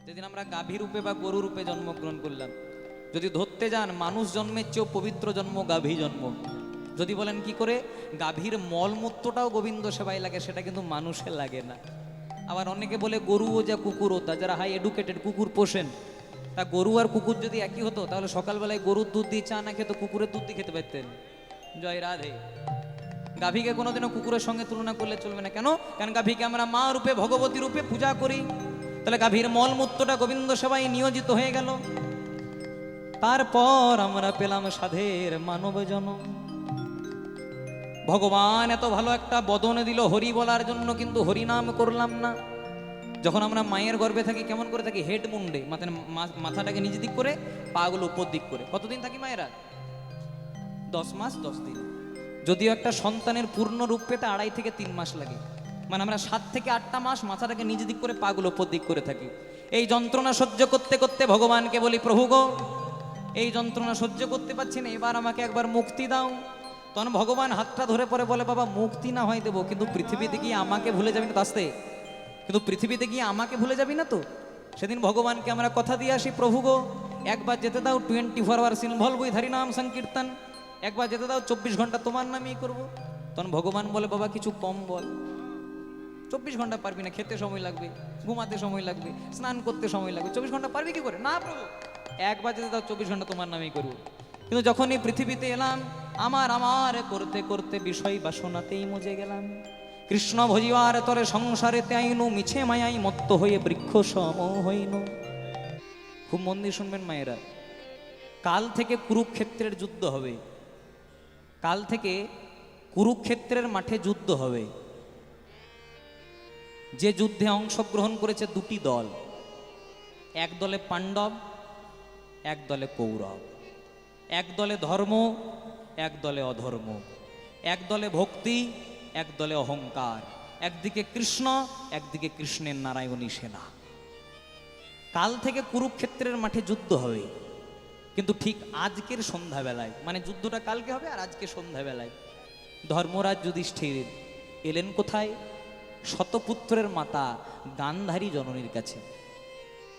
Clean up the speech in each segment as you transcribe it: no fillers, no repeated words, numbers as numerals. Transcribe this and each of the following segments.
যেদিন আমরা গাভী রূপে বা গরু রূপে জন্মগ্রহণ করলাম, যদি ধরতে যান মানুষ জন্মের চেয়েও পবিত্র জন্ম গাভী জন্ম। যদি বলেন কি করে, গাভীর মলমূত্রটাও গোবিন্দ সেবায় লাগে, সেটা কিন্তু মানুষের লাগে না। আবার অনেকে বলে গরুও যা কুকুরও তা, যারা হাই এডুকেটেড কুকুর পোষেন, তা গরু আর কুকুর যদি একই হতো তাহলে সকালবেলায় গরুর দুধ দিয়ে চা না খেতো, কুকুরের দুধ দিয়ে খেতে পারতেন। জয় রাধে। গাভীকে কোনোদিনও কুকুরের সঙ্গে তুলনা করলে চলবে না। কেন? কারণ গাভীকে আমরা মা রূপে ভগবতী রূপে পূজা করি। তাহলে গাভীর মলমূত্রটা গোবিন্দ সেবায় নিয়োজিত হয়ে গেল। তারপর আমরা পেলাম সাধের মানব জনম। ভগবান এত ভালো একটা বদন দিল হরি বলার জন্য, কিন্তু হরি নাম করলাম না। যখন আমরা মায়ের গর্ভে থাকি কেমন করে থাকি? হেড মুন্ডে, মাথাটাকে নিজ দিক করে, পাগুলো উপর দিক করে। কতদিন থাকি মায়েরা? 10 মাস 10 দিন। যদিও একটা সন্তানের পূর্ণ রূপ পেতে 2.5 থেকে 3 মাস লাগে। মানে আমরা 7 থেকে 8টা মাস মাথাটাকে নিজ দিক করে, পাগুলো উপর দিক করে থাকি। এই যন্ত্রণা সহ্য করতে করতে ভগবানকে বলি, প্রভু গো, এই যন্ত্রণা সহ্য করতে পারছি না, এবার আমাকে একবার মুক্তি দাও। তখন ভগবান হাতটা ধরে পরে বলে, বাবা মুক্তি না হয় দেবো, কিন্তু পৃথিবীতে গিয়ে আমাকে ভুলে যাবি না তো? আসতে, কিন্তু পৃথিবীতে গিয়ে আমাকে ভুলে যাবি না তো? সেদিন ভগবানকে আমরা কথা দিয়ে আসি, প্রভু গো একবার যেতে দাও, 24 আওয়ার্স ইনভলভ উইথ হরি নাম সংকীর্তন, একবার যেতে দাও, 24 ঘন্টা তোমার নামই করবো। তখন ভগবান বলে, বাবা কিছু কম বল। 24 ঘন্টা পারবি না, খেতে সময় লাগবে, ঘুমাতে সময় লাগবে, স্নান করতে সময় লাগবে, 24 ঘন্টা পারবি কি করে? না প্রভু, একবার যেতে দাও, 24 ঘন্টা তোমার নামই করবো। কিন্তু যখনই পৃথিবীতে এলাম, আমার আমার করতে করতে বিষয় বাসনাতেই মজে গেলাম। কৃষ্ণ ভজিবার তরে সংসারে আইনু, মিছে মায়াই মত্ত হয়ে বৃক্ষ সম হইনু। খুব মন দিয়ে শুনবেন মায়েরা, কাল থেকে কুরুক্ষেত্রের যুদ্ধ হবে। কাল থেকে কুরুক্ষেত্রের মাঠে যুদ্ধ হবে। যে যুদ্ধে অংশগ্রহণ করেছে 2টি দল, এক দলে পাণ্ডব, এক দলে কৌরব। এক দলে ধর্ম, এক দলে অধর্ম। এক দলে ভক্তি, এক দলে অহংকার। একদিকে কৃষ্ণ, একদিকে কৃষ্ণের নারায়ণী সেনা। কাল থেকে কুরুক্ষেত্রের মাঠে যুদ্ধ হবে, কিন্তু ঠিক আজকের সন্ধ্যাবেলায়, মানে যুদ্ধটা কালকে হবে আর আজকে সন্ধ্যাবেলায় ধর্মরাজ যুধিষ্ঠির এলেন কোথায়? শতপুত্রের মাতা গান্ধারী জননীর কাছে।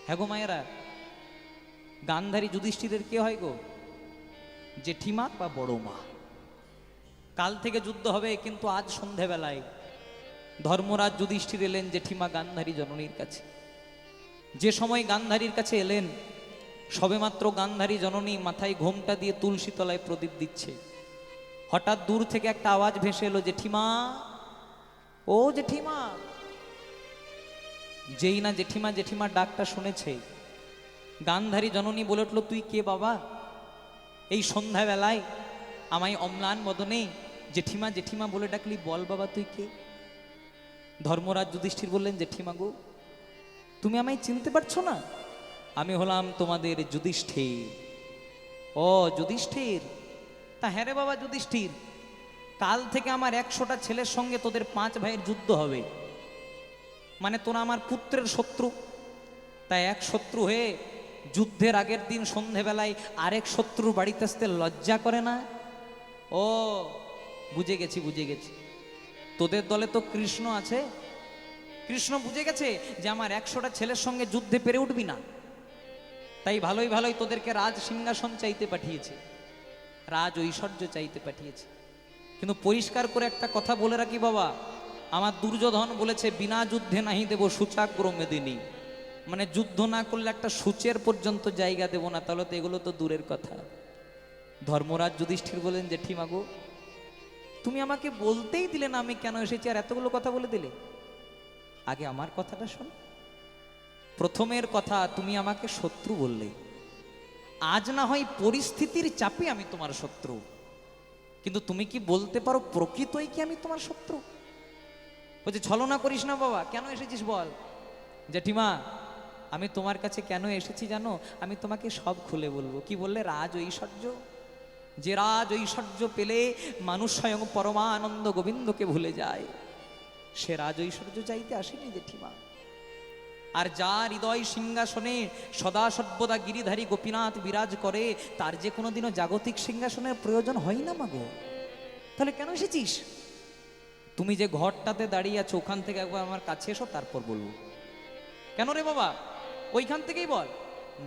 হ্যাঁ গো মায়েরা, গান্ধারী যুধিষ্ঠিরের কে হয় গো? জেঠিমা বা বড় মা। কাল থেকে যুদ্ধ হবে, কিন্তু আজ সন্ধ্যাবেলায় ধর্মরাজ যুধিষ্ঠির এলেন জেঠিমা গান্ধারী জননীর কাছে। যে সময় গান্ধারীর কাছে এলেন, সবেমাত্র গান্ধারী জননী মাথায় ঘোমটা দিয়ে তুলসী তলায় প্রদীপ দিচ্ছে। হঠাৎ দূর থেকে একটা আওয়াজ ভেসে এলো, জেঠিমা, ও জেঠিমা। যেই না জেঠিমা জেঠিমা ডাকটা শুনেছে, গান্ধারী জননী বলে উঠল, তুই কে বাবা? এই সন্ধ্যাবেলায় আমায় অম্লান বদনে জেঠিমা জেঠিমা বলে ডাকলি, বল বাবা তুই কে? ধর্মরাজ যুধিষ্ঠির বললেন, জেঠিমা গো, তুমি আমায় চিনতে পারছো না? আমি হলাম তোমাদের যুধিষ্ঠির। ও যুধিষ্ঠির, তা হ্যাঁ রে বাবা যুধিষ্ঠির, কাল থেকে আমার 100টা ছেলের সঙ্গে তোদের 5 ভাইয়ের যুদ্ধ হবে। মানে তোরা আমার পুত্রের শত্রু, তাই এক শত্রু হয়ে যুদ্ধের আগের দিন সন্ধেবেলায় আরেক শত্রুর বাড়িতে আসতে লজ্জা করে না? ও বুঝে গেছি বুঝে গেছি, তোদের দলে তো কৃষ্ণ আছে। কৃষ্ণ বুঝে গেছে যে আমার 100টা ছেলের সঙ্গে যুদ্ধে পেরে উঠবি না, তাই ভালোই ভালোই তোদেরকে রাজ সিংহাসন চাইতে পাঠিয়েছে, রাজ ঐশ্বর্য চাইতে পাঠিয়েছে। কিন্তু পরিষ্কার করে একটা কথা বলে রাখি বাবা, আমার দুর্যোধন বলেছে, বিনা যুদ্ধে নাহি দেব সূচাগ্র মেদিনী। মানে যুদ্ধ না করলে একটা সূচের পর্যন্ত জায়গা দেব না। তাহলে তো এগুলো তো দূরের কথা। ধর্মরাজ যুধিষ্ঠির বলেন, জেঠিমা গো, তুমি আমাকে বলতেই দিলে না আমি কেন এসেছি, আর এতগুলো কথা বলে দিলে। আগে আমার কথাটা শোন। প্রথমের কথা, তুমি আমাকে শত্রু বললে, আজ না হয় পরিস্থিতির চাপে আমি তোমার শত্রু, কিন্তু তুমি কি বলতে পারো প্রকৃতই কি আমি তোমার শত্রু? বলছে, ছলনা করিস না বাবা, কেন এসেছিস বল। জেঠিমা, আমি তোমার কাছে কেন এসেছি জানো? আমি তোমাকে সব খুলে বলবো। কি বললে? রাজ ঐশ্বর্য। যে রাজ ঐশ্বর্য পেলে মানুষ স্বয়ং পরমানন্দ গোবিন্দকে ভুলে যায়, সে রাজ ঐশ্বর্য চাইতে আসেনি জেঠিমা। আর যার হৃদয় সিংহাসনে সদা সর্বদা গিরিধারী গোপীনাথ বিরাজ করে, তার যে কোনোদিনও জাগতিক সিংহাসনের প্রয়োজন হয় না মাগো। তাহলে কেন এসেছিস? তুমি যে ঘরটাতে দাঁড়িয়ে আছো ওখান থেকে একবার আমার কাছে এসো, তারপর বলবো। কেন রে বাবা? ওইখান থেকেই বল।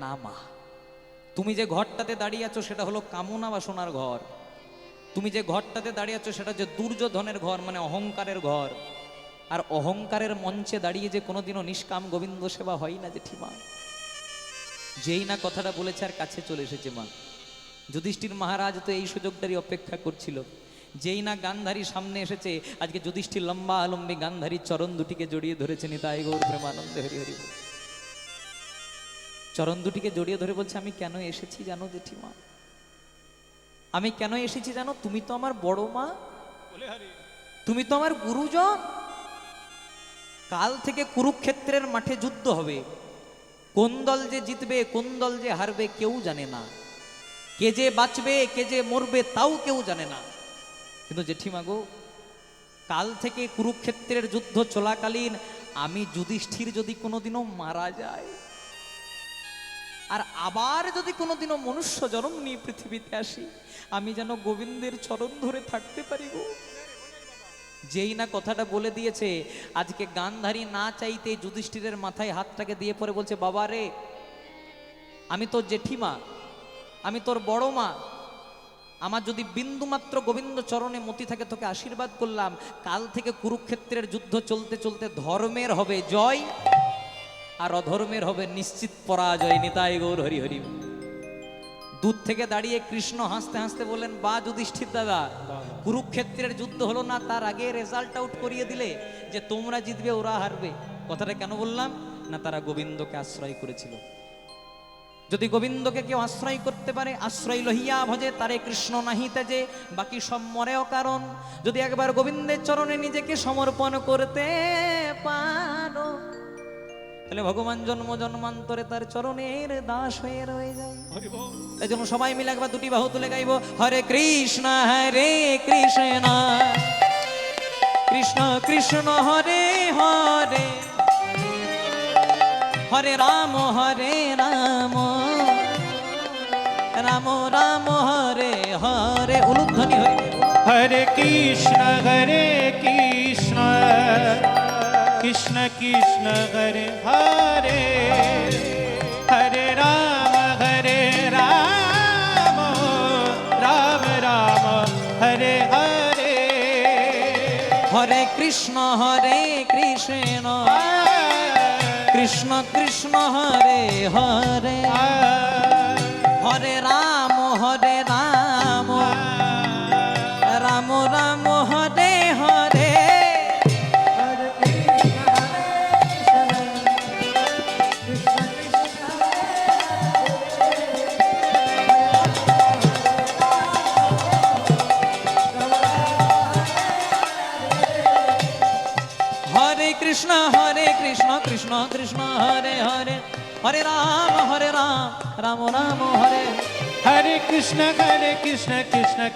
না মা, তুমি যে ঘরটাতে দাঁড়িয়ে আছো সেটা হলো কামনা বাসনার ঘর। তুমি যে ঘরটাতে দাঁড়িয়ে আছো সেটা যে দুর্যোধনের ঘর, মানে অহংকারের ঘর। আর অহংকারের মঞ্চে দাঁড়িয়ে যে কোনোদিনও নিষ্কাম গোবিন্দ সেবা হয় না জেঠিমা। যেই না কথাটা বলেছে আর কাছে চলে এসেছে মা। যুধিষ্ঠির মহারাজ তো এই সুযোগটারই অপেক্ষা করছিল। যেই না গান্ধারী সামনে এসেছে, আজকে যুধিষ্ঠির লম্বা লম্বী গান্ধারীর চরণ দুটিকে জড়িয়ে ধরেছে। নিতাই গৌর প্রেমানন্দে হরি হরি বল। চরণ দুটিকে জড়িয়ে ধরে বলছে, আমি কেন এসেছি জানো জেঠিমা? আমি কেন এসেছি জানো? তুমি তো আমার বড় মা, তুমি তো আমার গুরুজন। কাল থেকে কুরুক্ষেত্রের মাঠে যুদ্ধ হবে। কোন দল যে জিতবে কোন দল যে হারবে কেউ জানে না। কে যে বাঁচবে কে যে মরবে তাও কেউ জানে না। কিন্তু জেঠিমা গো, কাল থেকে কুরুক্ষেত্রের যুদ্ধ চলাকালীন আমি যুধিষ্ঠির যদি কোনোদিনও মারা যায়, আর আবার যদি কোনোদিনও মনুষ্য জন্ম নিয়ে পৃথিবীতে আসি, আমি যেন গোবিন্দের চরণ ধরে থাকতে পারি গো। যেই না কথাটা বলে দিয়েছে, আজকে গান্ধারী না চাইতে যুধিষ্ঠিরের মাথায় হাতটাকে দিয়ে পরে বলছে, বাবা রে, আমি তোর জেঠিমা, আমি তোর বড় মা, আমার যদি বিন্দুমাত্র গোবিন্দ চরণে মতি থাকে তোকে আশীর্বাদ করলাম। কাল থেকে কুরুক্ষেত্রের যুদ্ধ চলতে চলতে ধর্মের হবে জয় আর অধর্মের হবে নিশ্চিত পরাজয়। নিতাই গৌর হরি হরি। দূর থেকে দাঁড়িয়ে কৃষ্ণ হাসতে হাসতে বললেন, বা যুধিষ্ঠির দাদা, কুরুক্ষেত্রের যুদ্ধ হলো না, তার আগে রেজাল্ট আউট করিয়ে দিলে যে তোমরা জিতবে ওরা হারবে। কথাটা কেন বললাম না, তারা গোবিন্দকে আশ্রয় করেছিল। যদি গোবিন্দকে কেউ আশ্রয় করতে পারে, আশ্রয় লহিয়া ভজে তারে কৃষ্ণ নাহি তেজে, বাকি সব মরেও কারণ। যদি একবার গোবিন্দের চরণে নিজেকে সমর্পণ করতে পারো, তাহলে ভগবান জন্ম জন্মান্তরে তার চরণের দাস হয়ে রয়ে যায়। তাই জন্য সবাই মিলে একবার দুটি বাহু তুলে গাইব, হরে কৃষ্ণ কৃষ্ণ কৃষ্ণ কৃষ্ণ হরে হরে, হরে রাম রাম রাম হরে হরে। উলুধ্বনি হয়ে হরে কৃষ্ণ কৃষ্ণ কৃষ্ণ হরে হরে, হরে রাম রাম রাম হরে হরে। হরে কৃষ্ণ কৃষ্ণ কৃষ্ণ কৃষ্ণ হরে হরে, হরে রাম রাম রাম হরে হরে। হরে কৃষ্ণ কৃষ্ণ কৃষ্ণ হরে হরে, হরে রাম রাম রাম হরে। হরে কৃষ্ণ কৃষ্ণ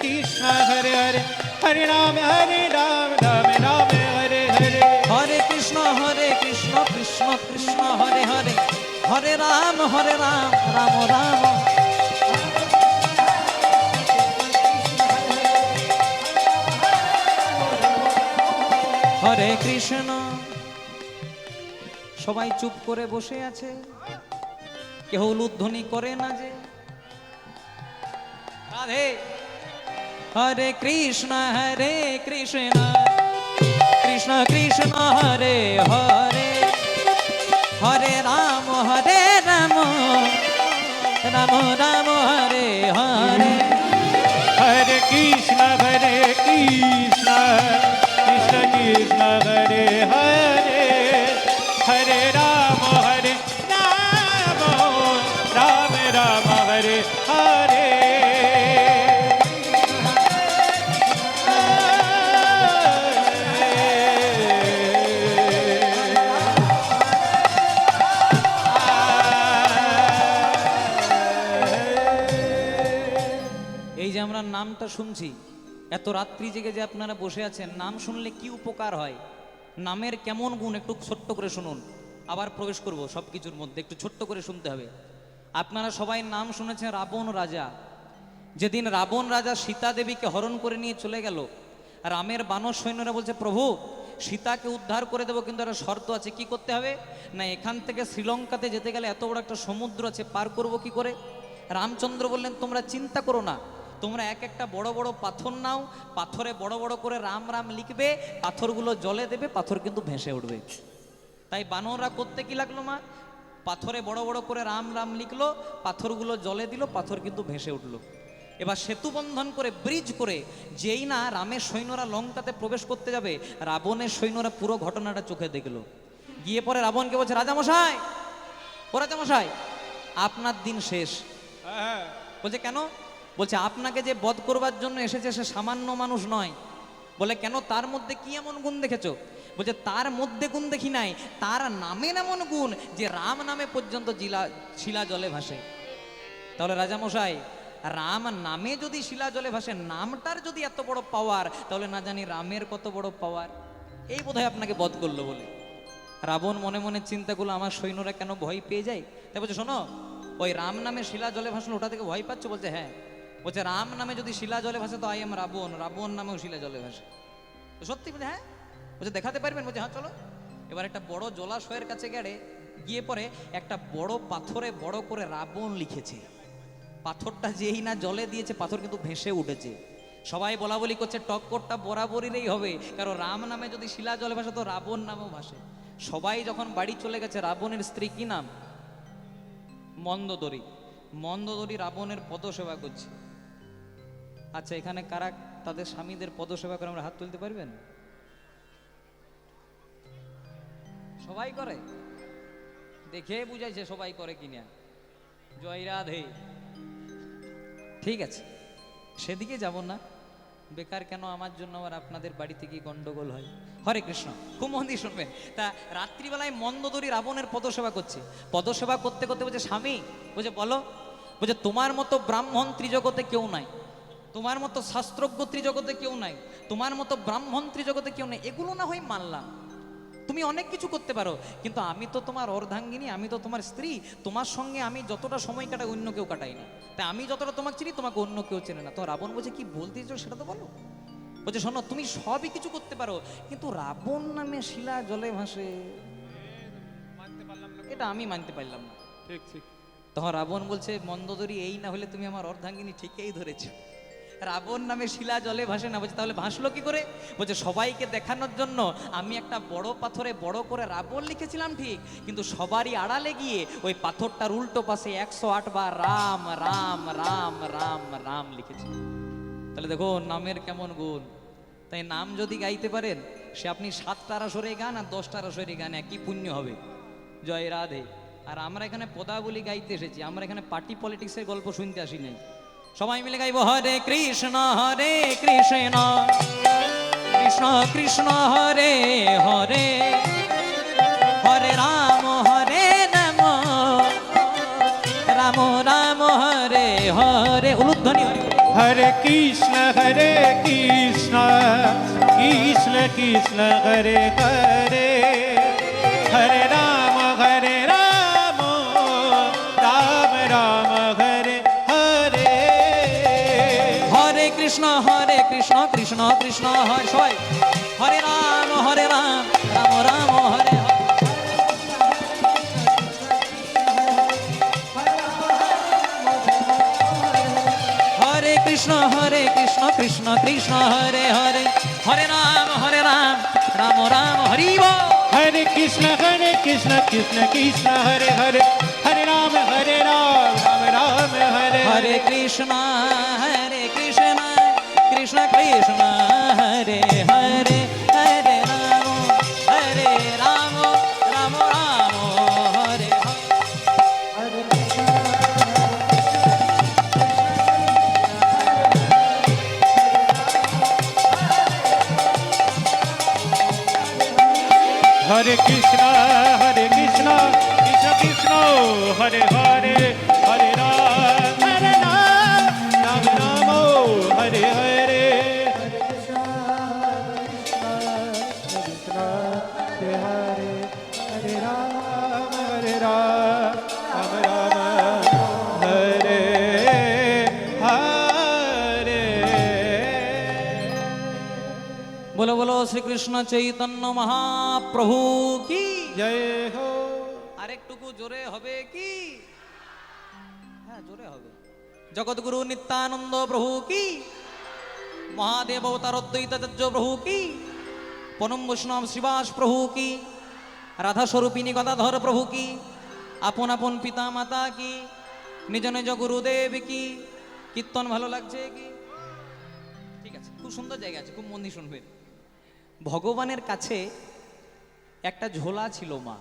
কৃষ্ণ হরে হরে, হরে রাম রাম রাম হরে হরে। হরে কৃষ্ণ কৃষ্ণ কৃষ্ণ হরে হরে, হরে রাম রাম রাম। হরে কৃষ্ণ। সবাই চুপ করে বসে আছে, কেউ উলুধ্বনি করে না যে। রাধে। হরে কৃষ্ণ কৃষ্ণ কৃষ্ণ হরে হরে, হরে রাম রাম রাম হরে হরে। হরে কৃষ্ণ কৃষ্ণ কৃষ্ণ হরে হরে, হরে রাম রাম রাম হরে হরে। এই যে আমরা নামটা শুনছি, এত রাত্রি জেগে যে আপনারা বসে আছেন, নাম শুনলে কি উপকার হয়, নামের কেমন গুণ একটু ছোট্ট করে শুনুন। আবার প্রবেশ করব সব কিছুর মধ্যে, একটু ছোট্ট করে শুনতে হবে। আপনারা সবাই নাম শুনেছেন রাবণ রাজা। যেদিন রাবণ রাজা সীতা দেবীকে হরণ করে নিয়ে চলে গেল, রামের বানর সৈন্যরা বলছে, প্রভু সীতাকে উদ্ধার করে দেবো, কিন্তু একটা শর্ত আছে। কি করতে হবে না, এখান থেকে শ্রীলঙ্কাতে যেতে গেলে এত বড় একটা সমুদ্র আছে, পার করব কি করে? রামচন্দ্র বললেন তোমরা চিন্তা করো না, তোমরা এক একটা বড় বড় পাথর নাও, পাথরে বড় বড় করে রাম রাম লিখবে, পাথরগুলো জলে দেবে, পাথর কিন্তু ভেসে উঠবে। তাই বানররা করতে কি লাগলো মা, পাথরে বড় বড় করে রাম রাম লিখলো, পাথরগুলো জলে দিল, পাথর কিন্তু ভেসে উঠলো। এবার সেতু বন্ধন করে, ব্রিজ করে, যেই না রামের সৈন্যরা লঙ্কাতে প্রবেশ করতে যাবে, রাবণের সৈন্যরা পুরো ঘটনাটা চোখে দেখলো। গিয়ে পরে রাবণকে বলছে, রাজামশাই, ও রাজামশাই, আপনার দিন শেষ। হ্যাঁ, বলছে কেন? বলছে আপনাকে যে বধ করবার জন্য এসেছে সে সামান্য মানুষ নয়। বলে কেন, তার মধ্যে কি এমন গুণ দেখেছো? বলছে তার মধ্যে গুণ দেখি নাই, তার নামের এমন গুণ যে রাম নামে পর্যন্ত শিলা জলে ভাসে। তাহলে রাজামশাই, রাম নামে যদি শিলা জলে ভাসে, নামটার যদি এত বড় পাওয়ার, তাহলে না জানি রামের কত বড় পাওয়ার। এই বোধহয় আপনাকে বধ করলো বলে। রাবণ মনে মনে চিন্তা করলো, আমার সৈন্যরা কেন ভয় পেয়ে যায়। তাই বলছে শোনো, ওই রাম নামে শিলা জলে ভাসলো, ওটা থেকে ভয় পাচ্ছ? বলছে হ্যাঁ। বলছে রাম নামে যদি শিলা জলে ভাসে তো আই এম রাবণ, রাবণ নামেও শিলা জলে ভাসে। তো সত্যি? বলছে হ্যাঁ। বলছে দেখাতে পারবেন? বলছে হ্যাঁ চলো। এবার একটা বড় জলাশয়ের কাছে গিয়ে পরে একটা বড় পাথরে বড় করে রাবণ লিখেছে। পাথরটা যেই না জলে দিয়েছে, পাথর কিন্তু ভেসে উঠেছে। সবাই বলা বলি করছে টক্করটা বরাবরেরই হবে, কারণ রাম নামে যদি শিলা জলে ভাসে তো রাবণ নামেও ভাসে। সবাই যখন বাড়ি চলে গেছে, রাবণের স্ত্রী কি নাম? মন্দোদরী। মন্দোদরী রাবণের পদসেবা করছে। আচ্ছা, এখানে কারা তাদের স্বামীদের পদসেবা করে, আমরা হাত তুলতে পারবেন? সবাই করে? দেখে বুঝাইছে সবাই করে কিনা। জয় রাধে। ঠিক আছে, সেদিকে যাব না, বেকার কেন আমার জন্য আবার আপনাদের বাড়িতে গিয়ে গন্ডগোল হয়। হরে কৃষ্ণ, খুব মন দিয়ে শুনবেন। তা রাত্রিবেলায় মন্দোদরী রাবণের পদসেবা করছে। পদসেবা করতে করতে বলছে, স্বামী, বলছে বলো। বলছে তোমার মতো ব্রাহ্মণ ত্রিজগতে কেউ নাই, তোমার মতো শাস্ত্রজ্ঞ ত্রিজগতে কেউ নাই, তোমার মতো ব্রাহ্মণ ত্রিজগতে কেউ নেই। এগুলো না হয় মানলাম, তুমি অনেক কিছু করতে পারো, কিন্তু আমি তো তোমার অর্ধাঙ্গিনী, আমি তো তোমার স্ত্রী। তোমার সঙ্গে আমি যতটা সময় কাটাই অন্য কেউ কাটাই না। তাই আমি যতটা তোমাকে চিনি, তোমাকে অন্য কেউ চেনে না। তো রাবণ বলছে কি বলতে চাইছো সেটা তো বলো। বলছে শোনো, তুমি সবই কিছু করতে পারো, কিন্তু রাবণ নামে শিলা জলে ভাসে, এটা আমি মানতে পারলাম না। ঠিক ঠিক। তখন রাবণ বলছে, মন্দোদরী, এই না হলে তুমি আমার অর্ধাঙ্গিনী ঠিকই ধরেছো। রাবণ নামে শিলা জলে ভাসে না। বলছে তাহলে ভাসলো কি করে? বলছে সবাইকে দেখানোর জন্য আমি একটা বড় পাথরে বড় করে রাবণ লিখেছিলাম ঠিক, কিন্তু সবারই আড়ালে গিয়ে ওই পাথরটার উল্টো পাশে 108 বার রাম রাম রাম রাম রাম লিখেছি। তাহলে দেখো নামের কেমন গুণ। তাই নাম যদি গাইতে পারেন, সে আপনি 7টা আসরে গান আর 10টা আসরে গান, একই পুণ্য হবে। জয় রাধে। আর আমরা এখানে পদাবলী গাইতে এসেছি, আমরা এখানে পার্টি পলিটিক্সের গল্প শুনতে আসি নাই। সবাই মিলে গাইব হরে কৃষ্ণ কৃষ্ণ কৃষ্ণ কৃষ্ণ হরে হরে, হরে রাম রাম রাম হরে হরে। উলুধ্বনি হরে। हरे कृष्ण कृष्ण कृष्ण हरे हरे, हरे राम राम राम हरे हरे। কৃষ্ণ কৃষ্ণ কৃষ্ণ হরে, সবাই হরে রাম রাম রাম হরে হরে। হরে কৃষ্ণ কৃষ্ণ কৃষ্ণ হরে হরে, হরে রাম রাম রাম হরি বল। हरे कृष्ण कृष्ण कृष्ण हरे हरे, हरे राम राम राम हरे हरे कृष्ण कृष्ण कृष्ण हरे हरे, हरे राम राम राम हरे हरे। हरे कृष्ण कृष्ण कृष्ण हरे हरे, हरे राम राम राम हरे हरे। हरे हरे, हरे राम राम राम हरे हरे। बोलो बोलो श्री কৃষ্ণ চৈতন্য মহাপ্রভু কি जय हो। আরেকটুকু জোরে হবে কি? হ্যাঁ জোরে হবে। জগৎগুরু নিত্যানন্দ প্রভু কি, মহাদেব অবতার অদ্বৈতাচার্য প্রভু কি, পরম বৈষ্ণব শ্রীবাস প্রভু কি, রাধা স্বরূপিনী গদাধর প্রভু কি, আপন আপন পিতা মাতা কি, নিজ নিজ গুরুদেব কি। কীর্তন ভালো লাগছে কি? ঠিক আছে, খুব সুন্দর জায়গা আছে, খুব মন দিয়ে শুনবেন। ভগবানের কাছে একটা ঝোলা ছিল মা।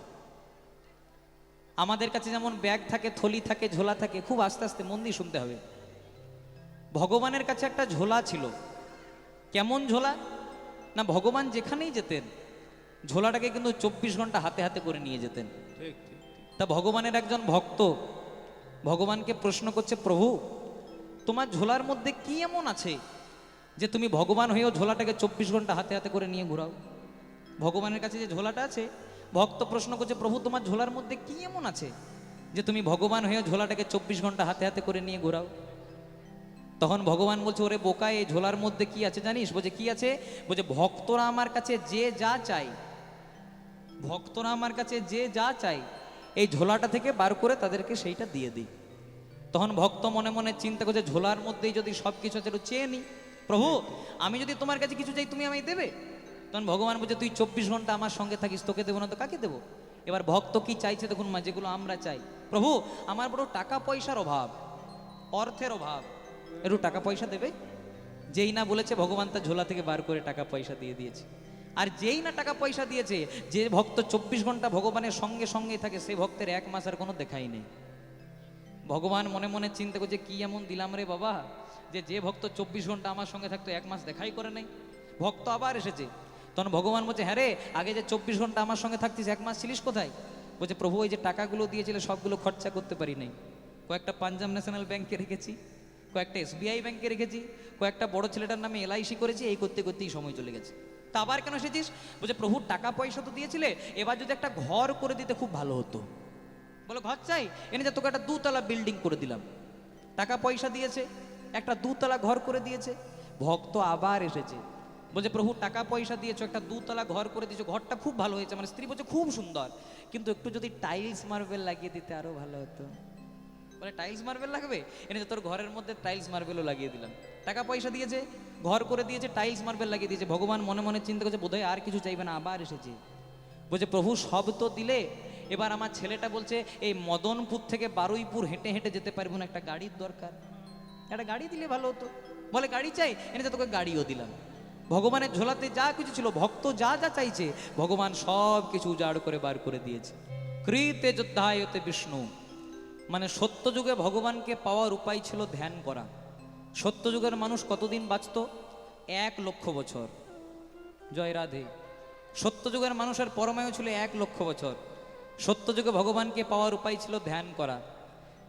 আমাদের কাছে যেমন ব্যাগ থাকে, থলি থাকে, ঝোলা থাকে, খুব আস্তে আস্তে মন দিয়ে শুনতে হবে। ভগবানের কাছে একটা ঝোলা ছিল। কেমন ঝোলা? না, ভগবান যেখানেই যেতেন ঝোলাটাকে কিন্তু 24 ঘন্টা হাতে হাতে করে নিয়ে যেতেন। ठीक ठीक। তা ভগবানের একজন ভক্ত ভগবানকে প্রশ্ন করছে, প্রভু তোমার ঝোলার মধ্যে কি এমন আছে যে তুমি ভগবান হয়েও ঝোলাটাকে 24 ঘন্টা হাতে হাতে করে নিয়ে ঘোরাও? ভগবানের কাছে যে ঝোলাটা আছে, ভক্ত প্রশ্ন করছে, প্রভু তোমার ঝোলার মধ্যে কি এমন আছে যে তুমি ভগবান হয়েও ঝোলাটাকে 24 ঘন্টা হাতে হাতে করে নিয়ে ঘোরাও? তখন ভগবান বলছে, ওরে বোকা, এই ঝোলার মধ্যে কি আছে জানিস? বলছে কি আছে? বলছে ভক্তরা আমার কাছে যে যা চাই, ভক্তরা আমার কাছে যে যা চাই এই ঝোলাটা থেকে বার করে তাদেরকে সেইটা দিয়ে দিই। তখন ভক্ত মনে মনে চিন্তা করছে, ঝোলার মধ্যেই যদি সব কিছু আছে একটু চেয়ে নিই, প্রভু আমি যদি তোমার কাছে কিছু চাই তুমি আমায় দেবে? তখন ভগবান বলছে, তুই 24 ঘন্টা আমার সঙ্গে থাকিস, তোকে দেবো না তো কাকে দেবো? এবার ভক্ত কি চাইছে দেখুন মা, যেগুলো আমরা চাই। প্রভু আমার বড় টাকা পয়সার অভাব, অর্থের অভাব, একটু টাকা পয়সা দেবে? যেই না বলেছে ভগবান তার ঝোলা থেকে বার করে টাকা পয়সা দিয়ে দিয়েছে। আর যেই না টাকা পয়সা দিয়েছে, যে ভক্ত 24 ঘন্টা ভগবানের সঙ্গে সঙ্গেই থাকে সেই ভক্তের 1 মাস আর কোনো দেখাই নেই। ভগবান মনে মনে চিন্তা করছে, কি এমন দিলাম রে বাবা যে যে ভক্ত 24 ঘন্টা আমার সঙ্গে থাকতো 1 মাস দেখাই করে নেই। ভক্ত আবার এসেছে। তখন ভগবান বলছে, হ্যাঁ রে, আগে যে 24 ঘন্টা আমার সঙ্গে থাকতিস 1 মাস ছিলিস কোথায়? বলছে, প্রভু ওই যে টাকাগুলো দিয়েছিলে সবগুলো খরচা করতে পারি নাই। কয়েকটা পাঞ্জাব ন্যাশনাল ব্যাংকে রেখেছি, কয়েকটা SBI ব্যাংকে রেখেছি, কয়েকটা বড় ছেলেটার নামে LIC করেছি, এই করতে করতেই সময় চলে গেছে। তা আবার কেন এসেছিস? বলছে, প্রভু টাকা পয়সা তো দিয়েছিলে, এবার যদি একটা ঘর করে দিতে খুব ভালো হতো। বলো ঘর চাই, এনে যে তোকে একটা 2 তলা বিল্ডিং করে দিলাম। টাকা পয়সা দিয়েছে, একটা 2 তলা ঘর করে দিয়েছে। ভক্ত আবার এসেছে, বলছে, প্রভু টাকা পয়সা দিয়েছো, একটা 2 তলা ঘর করে দিয়েছো, ঘরটা খুব ভালো হয়েছে, মানে স্ত্রী বলছে খুব সুন্দর, কিন্তু একটু যদি টাইলস মার্বেল লাগিয়ে দিতে আরো ভালো হতো। বলে টাইলস মার্বেল লাগবে, এনে তোর ঘরের মধ্যে টাইলস মার্বেলও লাগিয়ে দিলাম। টাকা পয়সা দিয়েছে, ঘর করে দিয়েছে, টাইলস মার্বেল লাগিয়ে দিয়েছে। ভগবান মনে মনে চিন্তা করছে, বোধহয় আর কিছু চাইবে না, আবার এসেছে। বলছে, প্রভু সব তো দিলে, এবার আমার ছেলেটা বলছে এই মদনপুর থেকে বারুইপুর হেঁটে হেঁটে যেতে পারবো না, একটা গাড়ির দরকার, একটা গাড়ি দিলে ভালো হতো। বলে গাড়ি চাই, এনে তোকে গাড়িও দিলাম। ভগবানের ঝোলাতে যা কিছু ছিল, ভক্ত যা যা চাইছে ভগবান সব কিছু উজাড় করে বার করে দিয়েছে। কৃতে যোদ্ধায়তে বিষ্ণু, মানে সত্যযুগে ভগবানকে পাওয়ার উপায় ছিল ধ্যান করা। সত্যযুগের মানুষ কতদিন বাঁচত? 1 লক্ষ বছর। জয় রাধে। সত্যযুগের মানুষের পরমায়ু ছিল 1 লক্ষ বছর। সত্যযুগে ভগবানকে পাওয়ার উপায় ছিল ধ্যান করা।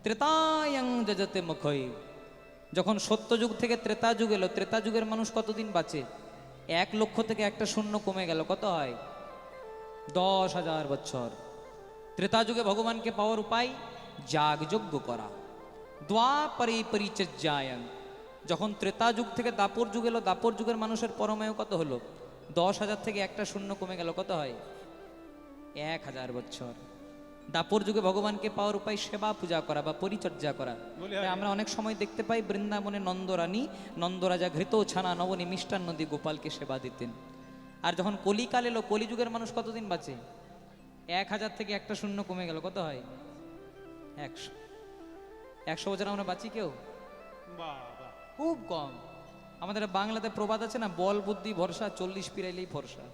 ত্রেতায়ং যজতে মুখই, যখন সত্যযুগ থেকে ত্রেতা যুগ এলো, ত্রেতা যুগের মানুষ কতদিন বাঁচে? 1 লক্ষ থেকে একটা শূন্য কমে গেল, কত হয়? 10,000 বছর। ত্রেতা যুগে ভগবানকে পাওয়ার উপায় যাগযজ্ঞ করা। দ্বাপরে পরিচর্যায়ন, যখন ত্রেতা যুগ থেকে দাপর যুগ এলো, দাপর যুগের মানুষের পরমায়ু কত হলো? 10,000 থেকে একটা শূন্য কমে গেল, কত হয়? 1,000 বছর। দাপর যুগে ভগবানকে পাওয়ার উপায় সেবা পূজা করা বা পরিচর্যা করা। তাই আমরা অনেক সময় দেখতে পাই বৃন্দাবনে নন্দরানী, নন্দরাজা ঘৃত ছানা নবনী মিষ্টান্ন দিয়ে গোপালকে সেবা দিতেন। আর যখন কলিকাল এলো, কলিযুগের মানুষ কতদিন বাঁচে? 1,000 থেকে একটা শূন্য কমে গেল, কত হয়? 100। 100 বছর আমরা বাঁচি কেউ? বাবা খুব কম। আমাদের বাংলাতে প্রবাদ আছে না, বল বুদ্ধি ভরসা, 40 পেরাইলেই ফর্সা।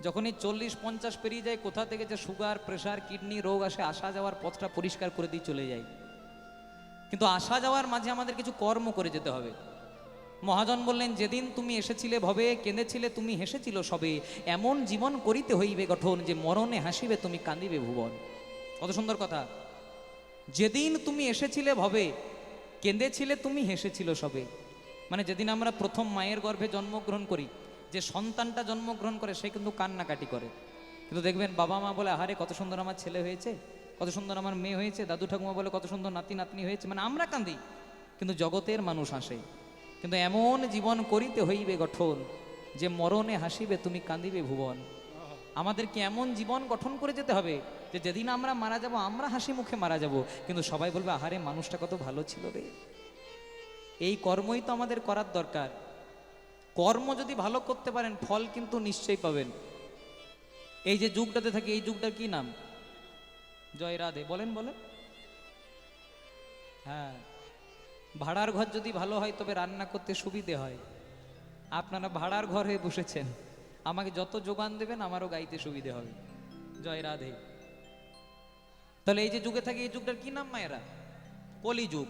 যখনই 40-50 পেরিয়ে যায়, কোথা থেকে যে সুগার, প্রেশার, কিডনি রোগ আসে, আসা যাওয়ার পথটা পরিষ্কার করে দিয়ে চলে যায়। কিন্তু আসা যাওয়ার মাঝে আমাদের কিছু কর্ম করে যেতে হবে। মহাজন বললেন, যেদিন তুমি এসেছিলে ভবে, কেঁদেছিলে তুমি হেসেছিল সবে, এমন জীবন করিতে হইবে গঠন, যে মরণে হাসিবে তুমি কাঁদিবে ভুবন। কত সুন্দর কথা। যেদিন তুমি এসেছিলে ভবে, কেঁদেছিলে তুমি হেসেছিল সবে, মানে যেদিন আমরা প্রথম মায়ের গর্ভে জন্মগ্রহণ করি, যে সন্তানটা জন্মগ্রহণ করে সে কিন্তু কান্নাকাটি করে। কিন্তু দেখবেন বাবা মা বলে, আহারে কত সুন্দর আমার ছেলে হয়েছে, কত সুন্দর আমার মেয়ে হয়েছে, দাদু ঠাকুমা বলে কত সুন্দর নাতি নাতনি হয়েছে, মানে আমরা কাঁদি, কিন্তু জগতের মানুষ হাসে। কিন্তু এমন জীবন করিতে হইবে গঠন, যে মরণে হাসিবে তুমি কাঁদিবে ভুবন। আমাদেরকে এমন জীবন গঠন করে যেতে হবে যে যেদিন আমরা মারা যাব আমরা হাসি মুখে মারা যাব, কিন্তু সবাই বলবে আহারে মানুষটা কত ভালো ছিল রে। এই কর্মই তো আমাদের করার দরকার। কর্ম যদি ভালো করতে পারেন ফল কিন্তু নিশ্চয়ই পাবেন। এই যে যুগটাতে থাকি, এই যুগটার কি নাম? জয় রাধে, বলেন বলেন। হ্যাঁ, ভাড়ার ঘর যদি ভালো হয় তবে রান্না করতে সুবিধে হয়। আপনারা ভাড়ার ঘর হয়ে বসেছেন, আমাকে যত যোগান দেবেন আমারও গাইতে সুবিধে হবে। জয় রাধে। তাহলে এই যে যুগে থাকি, এই যুগটার কি নাম মায়েরা? কলিযুগ।